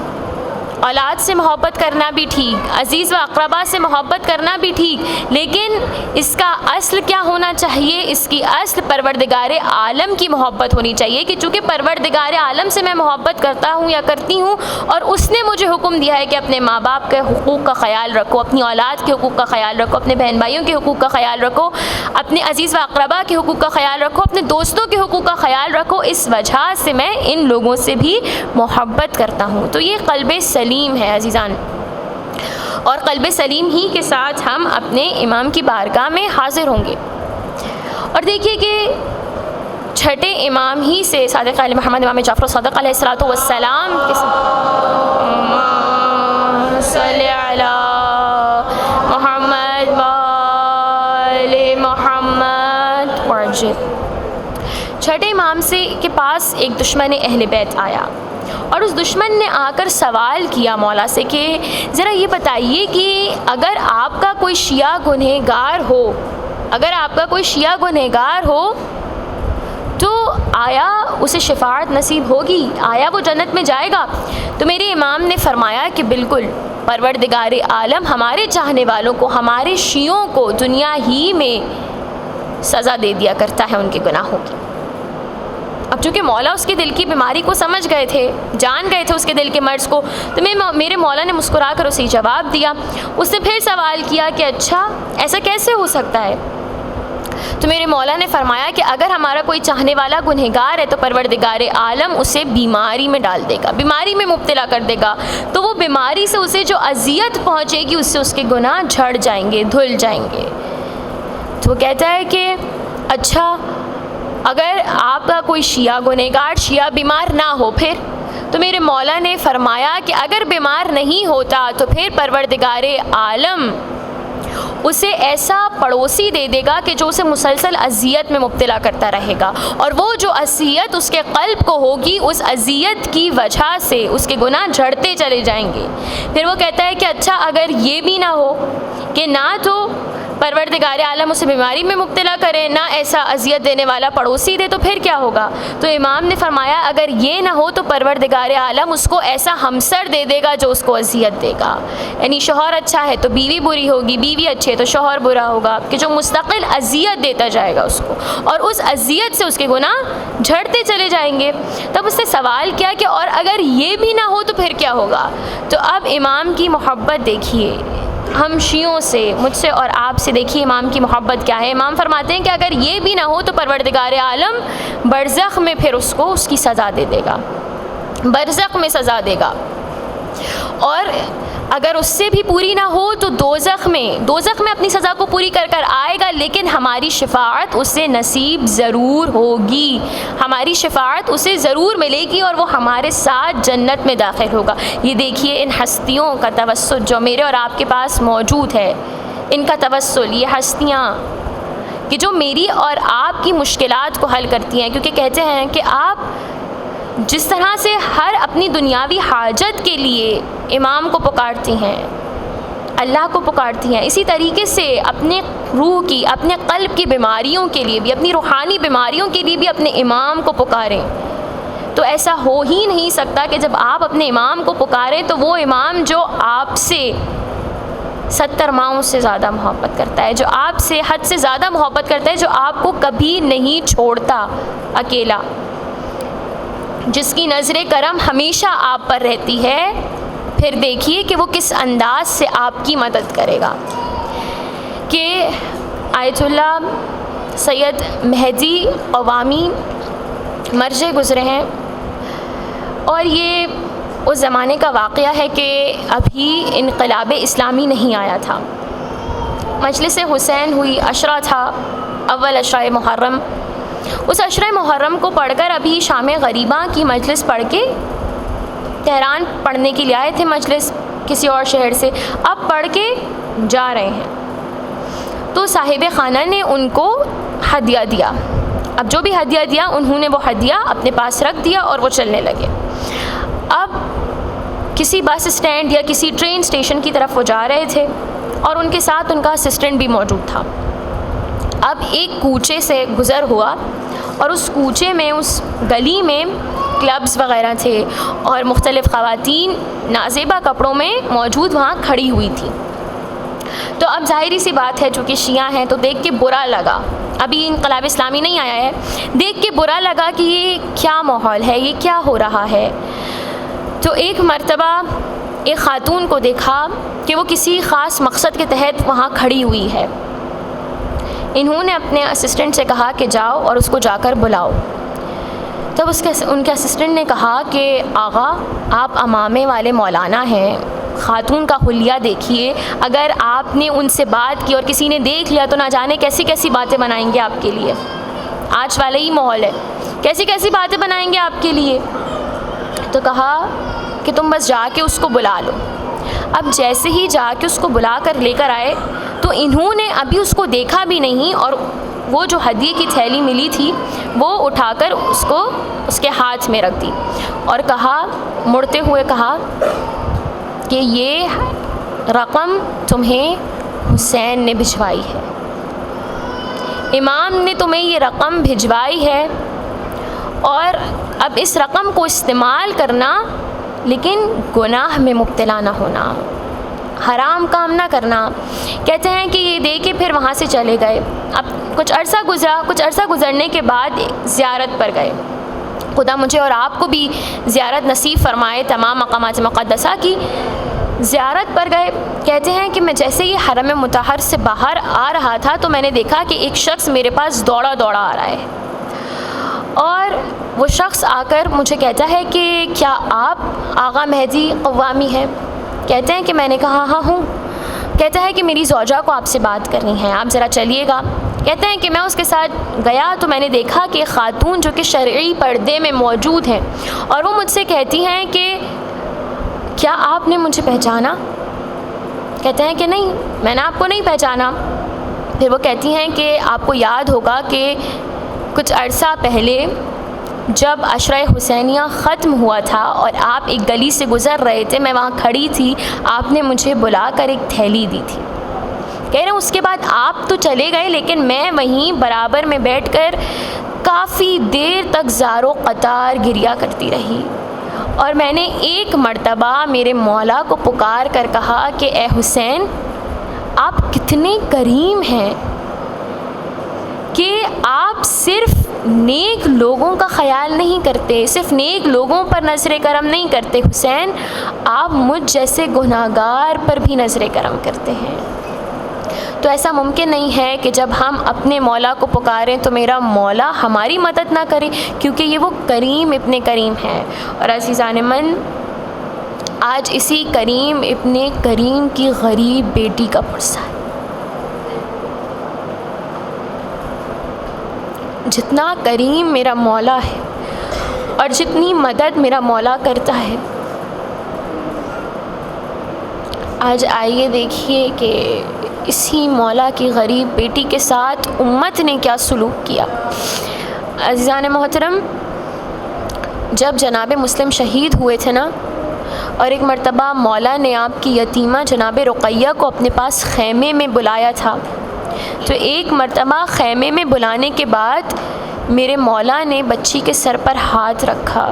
اولاد سے محبت کرنا بھی ٹھیک، عزیز و اقربا سے محبت کرنا بھی ٹھیک، لیکن اس کا اصل کیا ہونا چاہیے؟ اس کی اصل پروردگار عالم کی محبت ہونی چاہیے، کہ چونکہ پروردگار عالم سے میں محبت کرتا ہوں یا کرتی ہوں اور اس نے مجھے حکم دیا ہے کہ اپنے ماں باپ کے حقوق کا خیال رکھو، اپنی اولاد کے حقوق کا خیال رکھو، اپنے بہن بھائیوں کے حقوق کا خیال رکھو، اپنے عزیز و اقربا کے حقوق کا خیال رکھو، اپنے دوستوں کے حقوق کا خیال رکھو، اس وجہ سے میں ان لوگوں سے بھی محبت کرتا ہوں۔ تو یہ قلب سلیم ہے عزیزان، اور قلب سلیم ہی کے ساتھ ہم اپنے امام کی بارگاہ میں حاضر ہوں گے۔ اور دیکھیے کہ چھٹے امام ہی سے صادق علیہ محمد امام جعفر صادق علیہ الصلوۃ والسلام صلی علی محمد وآل محمد وعجل۔ چھٹے امام سے کے پاس ایک دشمن اہل بیت آیا، اور اس دشمن نے آ کر سوال کیا مولا سے کہ ذرا یہ بتائیے کہ اگر آپ کا کوئی شیعہ گنہگار ہو تو آیا اسے شفاعت نصیب ہوگی؟ آیا وہ جنت میں جائے گا؟ تو میرے امام نے فرمایا کہ بالکل، پروردگار عالم ہمارے چاہنے والوں کو، ہمارے شیعوں کو دنیا ہی میں سزا دے دیا کرتا ہے ان کے گناہوں کی۔ اب چونکہ مولا اس کے دل کی بیماری کو سمجھ گئے تھے، جان گئے تھے اس کے دل کے مرض کو، تو میرے مولا نے مسکرا کر اسے جواب دیا۔ اس نے پھر سوال کیا کہ اچھا ایسا کیسے ہو سکتا ہے؟ تو میرے مولا نے فرمایا کہ اگر ہمارا کوئی چاہنے والا گنہگار ہے تو پروردگار عالم اسے بیماری میں ڈال دے گا، بیماری میں مبتلا کر دے گا، تو وہ بیماری سے اسے جو اذیت پہنچے گی اس سے اس کے گناہ جھڑ جائیں گے، دھل جائیں گے۔ تو وہ کہتا ہے کہ اچھا اگر آپ کا کوئی شیعہ گنہگار، شیعہ بیمار نہ ہو پھر؟ تو میرے مولا نے فرمایا کہ اگر بیمار نہیں ہوتا تو پھر پروردگار عالم اسے ایسا پڑوسی دے دے گا کہ جو اسے مسلسل اذیت میں مبتلا کرتا رہے گا، اور وہ جو اذیت اس کے قلب کو ہوگی اس اذیت کی وجہ سے اس کے گناہ جھڑتے چلے جائیں گے۔ پھر وہ کہتا ہے کہ اچھا اگر یہ بھی نہ ہو کہ نہ تو پروردگار عالم اسے بیماری میں مبتلا کرے، نہ ایسا اذیت دینے والا پڑوسی دے، تو پھر کیا ہوگا؟ تو امام نے فرمایا اگر یہ نہ ہو تو پروردگار عالم اس کو ایسا ہمسر دے دے گا جو اس کو اذیت دے گا۔ یعنی شوہر اچھا ہے تو بیوی بری ہوگی، بیوی اچھی ہے تو شوہر برا ہوگا، کہ جو مستقل اذیت دیتا جائے گا اس کو، اور اس اذیت سے اس کے گناہ جھڑتے چلے جائیں گے۔ تب اس نے سوال کیا کہ اور اگر یہ بھی نہ ہو تو پھر کیا ہوگا؟ تو اب امام کی محبت دیکھیے، ہم شیعوں سے، مجھ سے اور آپ سے، دیکھیے امام کی محبت کیا ہے۔ امام فرماتے ہیں کہ اگر یہ بھی نہ ہو تو پروردگار عالم برزخ میں پھر اس کو اس کی سزا دے دے گا، برزخ میں سزا دے گا، اور اگر اس سے بھی پوری نہ ہو تو دوزخ میں اپنی سزا کو پوری کر کر آئے گا، لیکن ہماری شفاعت اسے نصیب ضرور ہوگی، ہماری شفاعت اسے ضرور ملے گی اور وہ ہمارے ساتھ جنت میں داخل ہوگا۔ یہ دیکھیے ان ہستیوں کا توسل جو میرے اور آپ کے پاس موجود ہے، ان کا توسل، یہ ہستیاں کہ جو میری اور آپ کی مشکلات کو حل کرتی ہیں، کیونکہ کہتے ہیں کہ آپ جس طرح سے ہر اپنی دنیاوی حاجت کے لیے امام کو پکارتی ہیں، اللہ کو پکارتی ہیں، اسی طریقے سے اپنے روح کی، اپنے قلب کی بیماریوں کے لیے بھی، اپنی روحانی بیماریوں کے لیے بھی اپنے امام کو پکاریں۔ تو ایسا ہو ہی نہیں سکتا کہ جب آپ اپنے امام کو پکاریں تو وہ امام جو آپ سے 70 ماؤں سے زیادہ محبت کرتا ہے، جو آپ سے حد سے زیادہ محبت کرتا ہے، جو آپ کو کبھی نہیں چھوڑتا اکیلا، جس کی نظر کرم ہمیشہ آپ پر رہتی ہے، پھر دیکھیے کہ وہ کس انداز سے آپ کی مدد کرے گا۔ کہ آیت اللہ سید مہدی قوامی مرجع گزرے ہیں، اور یہ اس زمانے کا واقعہ ہے کہ ابھی انقلاب اسلامی نہیں آیا تھا۔ مجلس حسین ہوئی، عشرہ تھا، اول عشرہ محرم۔ اس عشرہ محرم کو پڑھ کر ابھی شام غریباں کی مجلس پڑھ کے تہران پڑھنے کے لیے آئے تھے، مجلس کسی اور شہر سے، اب پڑھ کے جا رہے ہیں۔ تو صاحب خانہ نے ان کو ہدیہ دیا۔ اب جو بھی ہدیہ دیا انہوں نے وہ ہدیہ اپنے پاس رکھ دیا اور وہ چلنے لگے۔ اب کسی بس اسٹینڈ یا کسی ٹرین اسٹیشن کی طرف وہ جا رہے تھے، اور ان کے ساتھ ان کا اسسٹنٹ بھی موجود تھا۔ اب ایک کوچے سے گزر ہوا، اور اس کوچے میں، اس گلی میں کلبز وغیرہ تھے، اور مختلف خواتین نازیبہ کپڑوں میں موجود وہاں کھڑی ہوئی تھی۔ تو اب ظاہری سی بات ہے، چونکہ شیعہ ہیں تو دیکھ کے برا لگا، ابھی انقلاب اسلامی نہیں آیا ہے، دیکھ کے برا لگا کہ یہ کیا ماحول ہے، یہ کیا ہو رہا ہے۔ تو ایک مرتبہ ایک خاتون کو دیکھا کہ وہ کسی خاص مقصد کے تحت وہاں کھڑی ہوئی ہے۔ انہوں نے اپنے اسسٹنٹ سے کہا کہ جاؤ اور اس کو جا کر بلاؤ۔ تب ان کے اسسٹنٹ نے کہا کہ آغا، آپ امامے والے مولانا ہیں، خاتون کا حلیہ دیکھیے، اگر آپ نے ان سے بات کی اور کسی نے دیکھ لیا تو نہ جانے کیسی کیسی باتیں بنائیں گے آپ کے لیے۔ آج والا ہی ماحول ہے، کیسی کیسی باتیں بنائیں گے آپ کے لیے۔ تو کہا کہ تم بس جا کے اس کو بلا لو۔ اب جیسے ہی جا کے اس کو بلا کر لے کر آئے تو انہوں نے ابھی اس کو دیکھا بھی نہیں، اور وہ جو ہدیے کی تھیلی ملی تھی وہ اٹھا کر اس کو اس کے ہاتھ میں رکھ دی، اور کہا، مڑتے ہوئے کہا کہ یہ رقم تمہیں حسین نے بھجوائی ہے، امام نے تمہیں یہ رقم بھجوائی ہے، اور اب اس رقم کو استعمال کرنا، لیکن گناہ میں مبتلا نہ ہونا، حرام کام نہ کرنا۔ کہتے ہیں کہ یہ دے کے پھر وہاں سے چلے گئے۔ اب کچھ عرصہ گزرنے کے بعد زیارت پر گئے۔ خدا مجھے اور آپ کو بھی زیارت نصیب فرمائے، تمام مقامات مقدسہ کی زیارت پر گئے۔ کہتے ہیں کہ میں جیسے ہی حرم مطہر سے باہر آ رہا تھا تو میں نے دیکھا کہ ایک شخص میرے پاس دوڑا آ رہا ہے، اور وہ شخص آ کر مجھے کہتا ہے کہ کیا آپ آغا مہدی قوامی ہیں؟ کہتے ہیں کہ میں نے کہا ہاں ہوں۔ کہتا ہے کہ میری زوجہ کو آپ سے بات کرنی ہے، آپ ذرا چلیے گا۔ کہتے ہیں کہ میں اس کے ساتھ گیا تو میں نے دیکھا کہ خاتون جو کہ شرعی پردے میں موجود ہیں، اور وہ مجھ سے کہتی ہیں کہ کیا آپ نے مجھے پہچانا؟ کہتے ہیں کہ نہیں، میں نے آپ کو نہیں پہچانا۔ پھر وہ کہتی ہیں کہ آپ کو یاد ہوگا کہ کچھ عرصہ پہلے جب عشرہ حسینیہ ختم ہوا تھا اور آپ ایک گلی سے گزر رہے تھے، میں وہاں کھڑی تھی، آپ نے مجھے بلا کر ایک تھیلی دی تھی۔ کہہ رہے ہیں اس کے بعد آپ تو چلے گئے، لیکن میں وہیں برابر میں بیٹھ کر کافی دیر تک زار و قطار گریا کرتی رہی، اور میں نے ایک مرتبہ میرے مولا کو پکار کر کہا کہ اے حسین، آپ کتنے کریم ہیں کہ آپ صرف نیک لوگوں کا خیال نہیں کرتے، صرف نیک لوگوں پر نظر کرم نہیں کرتے، حسین آپ مجھ جیسے گناہگار پر بھی نظر کرم کرتے ہیں۔ تو ایسا ممکن نہیں ہے کہ جب ہم اپنے مولا کو پکاریں تو میرا مولا ہماری مدد نہ کرے، کیونکہ یہ وہ کریم ابن کریم ہے۔ اور عزیزان من، آج اسی کریم ابن کریم کی غریب بیٹی کا پرسہ ہے۔ جتنا کریم میرا مولا ہے اور جتنی مدد میرا مولا کرتا ہے، آج آئیے دیکھیے کہ اسی مولا کی غریب بیٹی کے ساتھ امت نے کیا سلوک کیا۔ عزیزان محترم، جب جناب مسلم شہید ہوئے تھے نا، اور ایک مرتبہ مولا نے آپ کی یتیمہ جناب رقیہ کو اپنے پاس خیمے میں بلایا تھا، تو ایک مرتبہ خیمے میں بلانے کے بعد میرے مولا نے بچی کے سر پر ہاتھ رکھا۔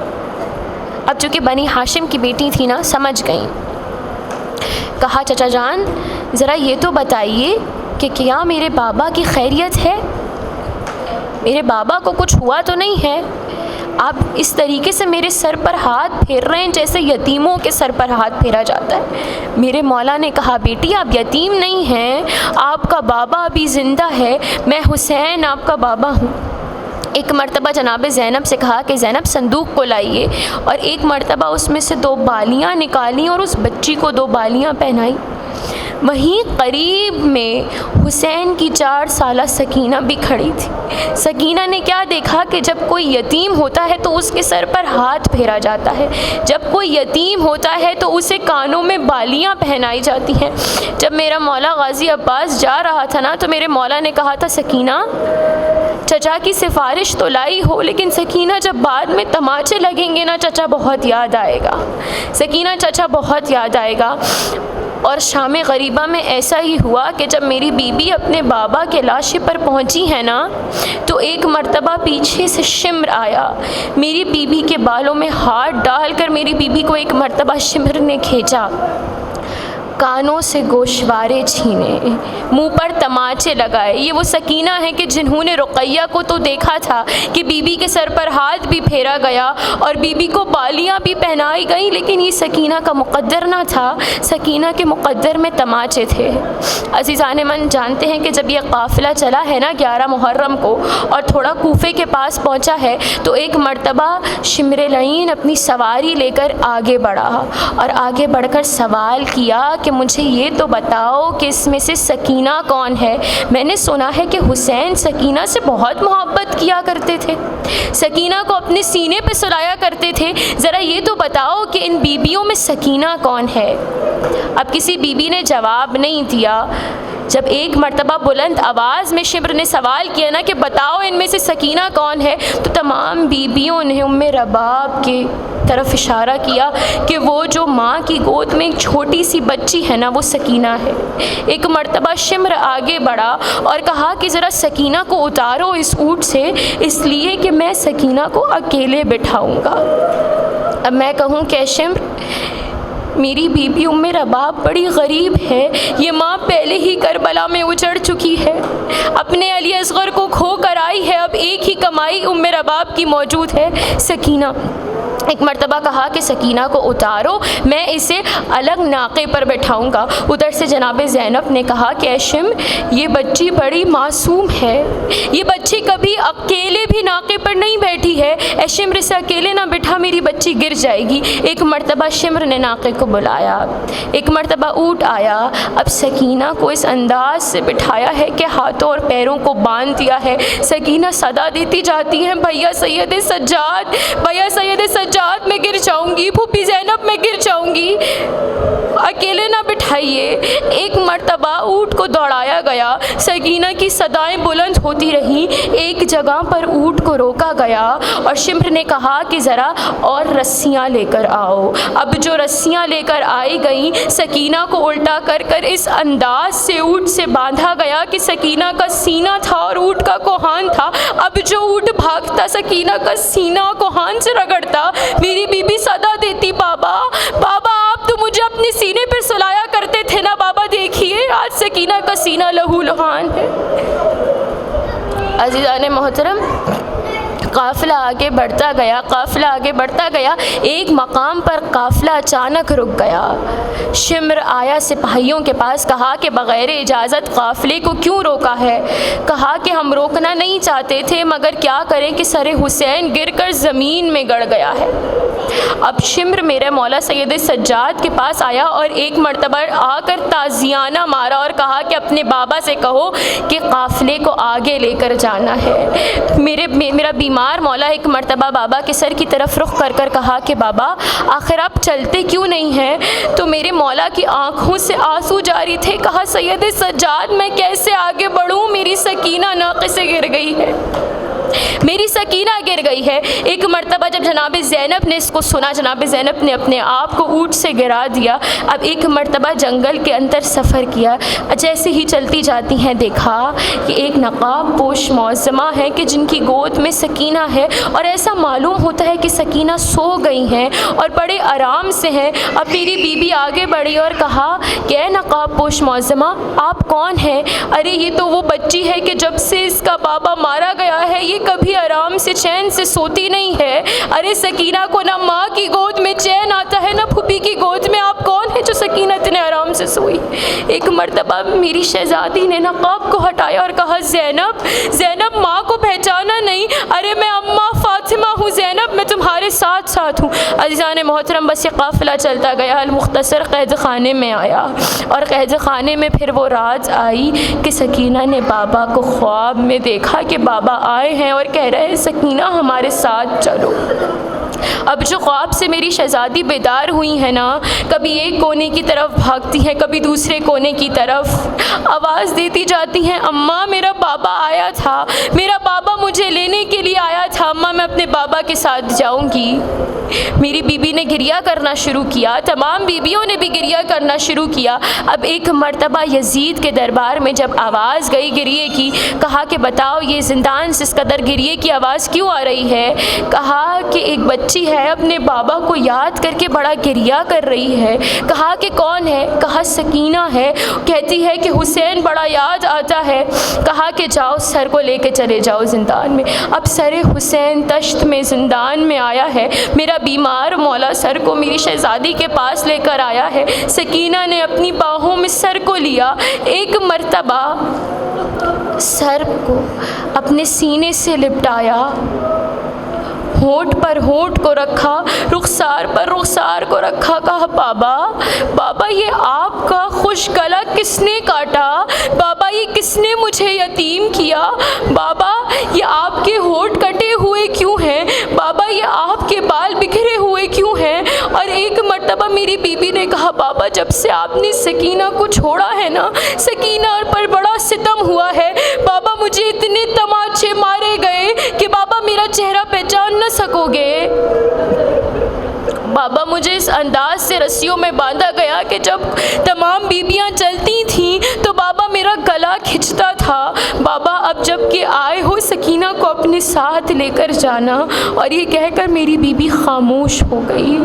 اب چونکہ بنی ہاشم کی بیٹی تھی نا، سمجھ گئیں۔ کہا چچا جان ذرا یہ تو بتائیے کہ کیا میرے بابا کی خیریت ہے؟ میرے بابا کو کچھ ہوا تو نہیں ہے؟ آپ اس طریقے سے میرے سر پر ہاتھ پھیر رہے ہیں جیسے یتیموں کے سر پر ہاتھ پھیرا جاتا ہے۔ میرے مولا نے کہا بیٹی آپ یتیم نہیں ہیں، آپ کا بابا ابھی زندہ ہے، میں حسین آپ کا بابا ہوں۔ ایک مرتبہ جناب زینب سے کہا کہ زینب صندوق کو لائیے، اور ایک مرتبہ اس میں سے 2 بالیاں نکالیں اور اس بچی کو 2 بالیاں پہنائیں۔ وہیں قریب میں حسین کی 4 سالہ سکینہ بھی کھڑی تھی۔ سکینہ نے کیا دیکھا کہ جب کوئی یتیم ہوتا ہے تو اس کے سر پر ہاتھ پھیرا جاتا ہے، جب کوئی یتیم ہوتا ہے تو اسے کانوں میں بالیاں پہنائی جاتی ہیں۔ جب میرا مولا غازی عباس جا رہا تھا نا تو میرے مولا نے کہا تھا سکینہ چچا کی سفارش تو لائی ہو، لیکن سکینہ جب بعد میں تماچے لگیں گے نا چچا بہت یاد آئے گا، سکینہ چچا بہت یاد آئے گا۔ اور شام غریبہ میں ایسا ہی ہوا کہ جب میری بیوی اپنے بابا کے لاشے پر پہنچی ہے نا تو ایک مرتبہ پیچھے سے شمر آیا، میری بیوی کے بالوں میں ہاتھ ڈال کر میری بیوی کو ایک مرتبہ شمر نے کھینچا، کانوں سے گوشوارے چھینے، منہ پر تماچے لگائے۔ یہ وہ سکینہ ہیں کہ جنہوں نے رقیہ کو تو دیکھا تھا کہ بیوی کے سر پر ہاتھ بھی پھیرا گیا اور بیوی کو بالیاں بھی پہنائی گئیں، لیکن یہ سکینہ کا مقدر نہ تھا، سکینہ کے مقدر میں تماچے تھے۔ عزیزان من جانتے ہیں کہ جب یہ قافلہ چلا ہے نا 11 محرم کو اور تھوڑا کوفے کے پاس پہنچا ہے تو ایک مرتبہ شمر لعین اپنی سواری لے کر آگے بڑھا اور آگے بڑھ کر سوال کیا کہ مجھے یہ تو بتاؤ کہ اس میں سے سکینہ کون ہے؟ میں نے سنا ہے کہ حسین سکینہ سے بہت محبت کیا کرتے تھے، سکینہ کو اپنے سینے پہ سلایا کرتے تھے، ذرا یہ تو بتاؤ کہ ان بیویوں میں سکینہ کون ہے؟ اب کسی بیوی نے جواب نہیں دیا۔ جب ایک مرتبہ بلند آواز میں شمر نے سوال کیا نا کہ بتاؤ ان میں سے سکینہ کون ہے، تو تمام بیویوں نے ام رباب کے طرف اشارہ کیا کہ وہ جو ماں کی گود میں ایک چھوٹی سی بچی ہے نا وہ سکینہ ہے۔ ایک مرتبہ شمر آگے بڑھا اور کہا کہ ذرا سکینہ کو اتارو اس اونٹ سے، اس لیے کہ میں سکینہ کو اکیلے بٹھاؤں گا۔ اب میں کہوں کہ شمر میری بیوی ام رباب بڑی غریب ہے، یہ ماں پہلے ہی کربلا میں اجڑ چکی ہے، اپنے علی اصغر کو کھو کر آئی ہے، اب ایک ہی کمائی ام رباب کی موجود ہے سکینہ۔ ایک مرتبہ کہا کہ سکینہ کو اتارو، میں اسے الگ ناقے پر بٹھاؤں گا۔ ادھر سے جناب زینب نے کہا کہ ایشم یہ بچی بڑی معصوم ہے، یہ بچی کبھی اکیلے بھی ناقے پر نہیں بیٹھی ہے، اے شمر اسے اکیلے نہ بٹھا، میری بچی گر جائے گی۔ ایک مرتبہ شمر نے ناقے کو بلایا، ایک مرتبہ اونٹ آیا، اب سکینہ کو اس انداز سے بٹھایا ہے کہ ہاتھوں اور پیروں کو باندھ دیا ہے۔ سکینہ صدا دیتی جاتی ہیں بھیا سید سجاد، بھیا سید سجاد میں گر جاؤں گی، پھوپھی زینب میں گر جاؤں گی، اکیلے نہ بٹھائیے۔ ایک مرتبہ اونٹ کو دوڑایا گیا، سکینہ کی صدائیں بلند ہوتی رہیں، ایک جگہ پر اونٹ کو روکا گیا اور شمر نے کہا کہ ذرا اور رسیاں لے کر آؤ۔ اب جو رسیاں لے کر آئی گئیں، سکینہ کو الٹا کر کر اس انداز سے اونٹ سے باندھا گیا کہ سکینہ کا سینہ تھا اور اونٹ کا کوہان تھا۔ اب جو اونٹ بھاگتا سکینہ کا سینہ کوہان سے رگڑتا، میری بیوی صدا دیتی بابا بابا آپ تو مجھے اپنے سینے پر سلایا کرتے تھے نا بابا، دیکھیے آج سکینہ کا سینہ لہو لہان ہے۔ عزیزان محترم قافلہ آگے بڑھتا گیا، قافلہ آگے بڑھتا گیا، ایک مقام پر قافلہ اچانک رک گیا۔ شمر آیا سپاہیوں کے پاس، کہا کہ بغیر اجازت قافلے کو کیوں روکا ہے؟ کہا کہ ہم روکنا نہیں چاہتے تھے مگر کیا کریں کہ سر حسین گر کر زمین میں گڑ گیا ہے۔ اب شمر میرے مولا سید سجاد کے پاس آیا اور ایک مرتبہ آ کر تازیانہ مارا اور کہا کہ اپنے بابا سے کہو کہ قافلے کو آگے لے کر جانا ہے۔ میرا بیمار مولا ایک مرتبہ بابا کے سر کی طرف رخ کر کر کہا کہ بابا آخر آپ چلتے کیوں نہیں ہیں؟ تو میرے مولا کی آنکھوں سے آنسو جاری تھے۔ کہا سید سجاد میں کیسے آگے بڑھوں، میری سکینہ ناقے سے گر گئی ہے، میری سکینہ گر گئی ہے۔ ایک مرتبہ جب جناب زینب نے اس کو سنا جناب زینب نے اپنے آپ کو اونٹ سے گرا دیا۔ اب ایک مرتبہ جنگل کے اندر سفر کیا، جیسے ہی چلتی جاتی ہیں دیکھا کہ ایک نقاب پوش معظمہ ہے کہ جن کی گود میں سکینہ ہے، اور ایسا معلوم ہوتا ہے کہ سکینہ سو گئی ہیں اور بڑے آرام سے ہیں۔ اب میری بیوی آگے بڑھی اور کہا کہ اے نقاب پوش معظمہ، آپ کون ہیں؟ ارے یہ تو وہ بچی ہے کہ جب سے اس کا بابا مارا گیا ہے یہ کبھی آرام سے چین سے سوتی نہیں ہے۔ ارے سکینہ کو نہ ماں کی گود میں چین آتا ہے نہ پھوپھی کی گود میں، آپ کون ہیں جو سکینہ اتنے آرام سے سوئی؟ ایک مرتبہ میری شہزادی نے نقاب کو ہٹایا اور کہا زینب، زینب ماں کو پہچانا نہیں؟ ارے میں اماں فاطمہ ہوں زینب، میں تمہارے ساتھ ساتھ ہوں۔ عزیزان محترم، بس یہ قافلہ چلتا گیا، المختصر قید خانے میں آیا، اور قید خانے میں پھر وہ رات آئی کہ سکینہ نے بابا کو خواب میں دیکھا کہ بابا آئے ہیں اور کہہ رہے ہیں سکینہ ہمارے ساتھ چلو۔ اب جو خواب سے میری شہزادی بیدار ہوئی ہے نا، کبھی ایک کونے کی طرف بھاگتی ہیں کبھی دوسرے کونے کی طرف، آواز دیتی جاتی ہیں اماں میرا بابا آیا تھا، میرا بابا مجھے لینے کے لیے آیا تھا، اماں میں اپنے بابا کے ساتھ جاؤں گی۔ میری بیوی نے گریہ کرنا شروع کیا، تمام بیویوں نے بھی گریہ کرنا شروع کیا۔ اب ایک مرتبہ یزید کے دربار میں جب آواز گئی گریے کی، کہا کہ بتاؤ یہ زندان سے اس قدر گریے کی آواز کیوں آ رہی ہے؟ کہا کہ ایک بچی ہے اپنے بابا کو یاد کر کے بڑا گریہ کر رہی ہے۔ کہا کہ کون ہے؟ کہا سکینہ ہے، کہتی ہے کہ حسین بڑا یاد آتا ہے۔ کہا کہ جاؤ سر کو لے کے چلے جاؤ زندان میں۔ اب سر حسین تشت میں زندان میں آیا ہے، میرا بیمار مولا سر کو میری شہزادی کے پاس لے کر آیا ہے۔ سکینہ نے اپنی باہوں میں سر کو لیا، ایک مرتبہ سر کو اپنے سینے سے لپٹایا، ہونٹ پر ہونٹ کو رکھا، رخسار پر رخسار کو رکھا، کہا بابا بابا یہ آپ کا خوش گلا کس نے کاٹا؟ بابا یہ کس نے مجھے یتیم کیا؟ بابا یہ آپ کے ہونٹ کٹے ہوئے کیوں ہیں؟ بابا یہ آپ کے بال بکھرے ہوئے کیوں ہیں؟ اور ایک مرتبہ میری بیوی نے کہا بابا جب سے آپ نے سکینہ کو چھوڑا ہے نا، سکینہ پر بڑا ستم ہوا ہے، بابا مجھے اتنے تماچے مارے گئے کہ بابا میرا چہرہ پہچان نہ سکو گے۔ بابا مجھے اس انداز سے رسیوں میں باندھا گیا کہ جب تمام بیویاں چلتی تھیں تو بابا میرا گلا کھنچتا تھا۔ بابا اب جب کہ آئے ہو سکینہ کو اپنے ساتھ لے کر جانا۔ اور یہ کہہ کر میری بیوی خاموش ہو گئی۔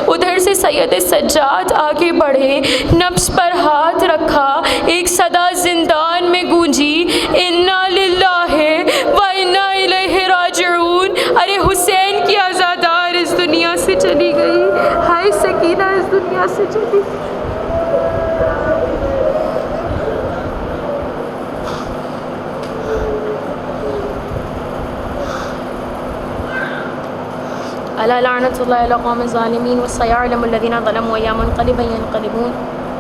ادھر سے سید سجاد آگے بڑھے، نفس پر ہاتھ رکھا، ایک صدا زندان میں گونجی، انا للہ و انا الیہ راجعون۔ ارے حسین کی آزادار اس دنیا سے چلی گئی، ہائے سکینہ اس دنیا سے چلی گئی۔ الا لعنت اللہ علی القوم الظالمین وسيعلم الذین ظلموا ايام منقلب ينقلبون۔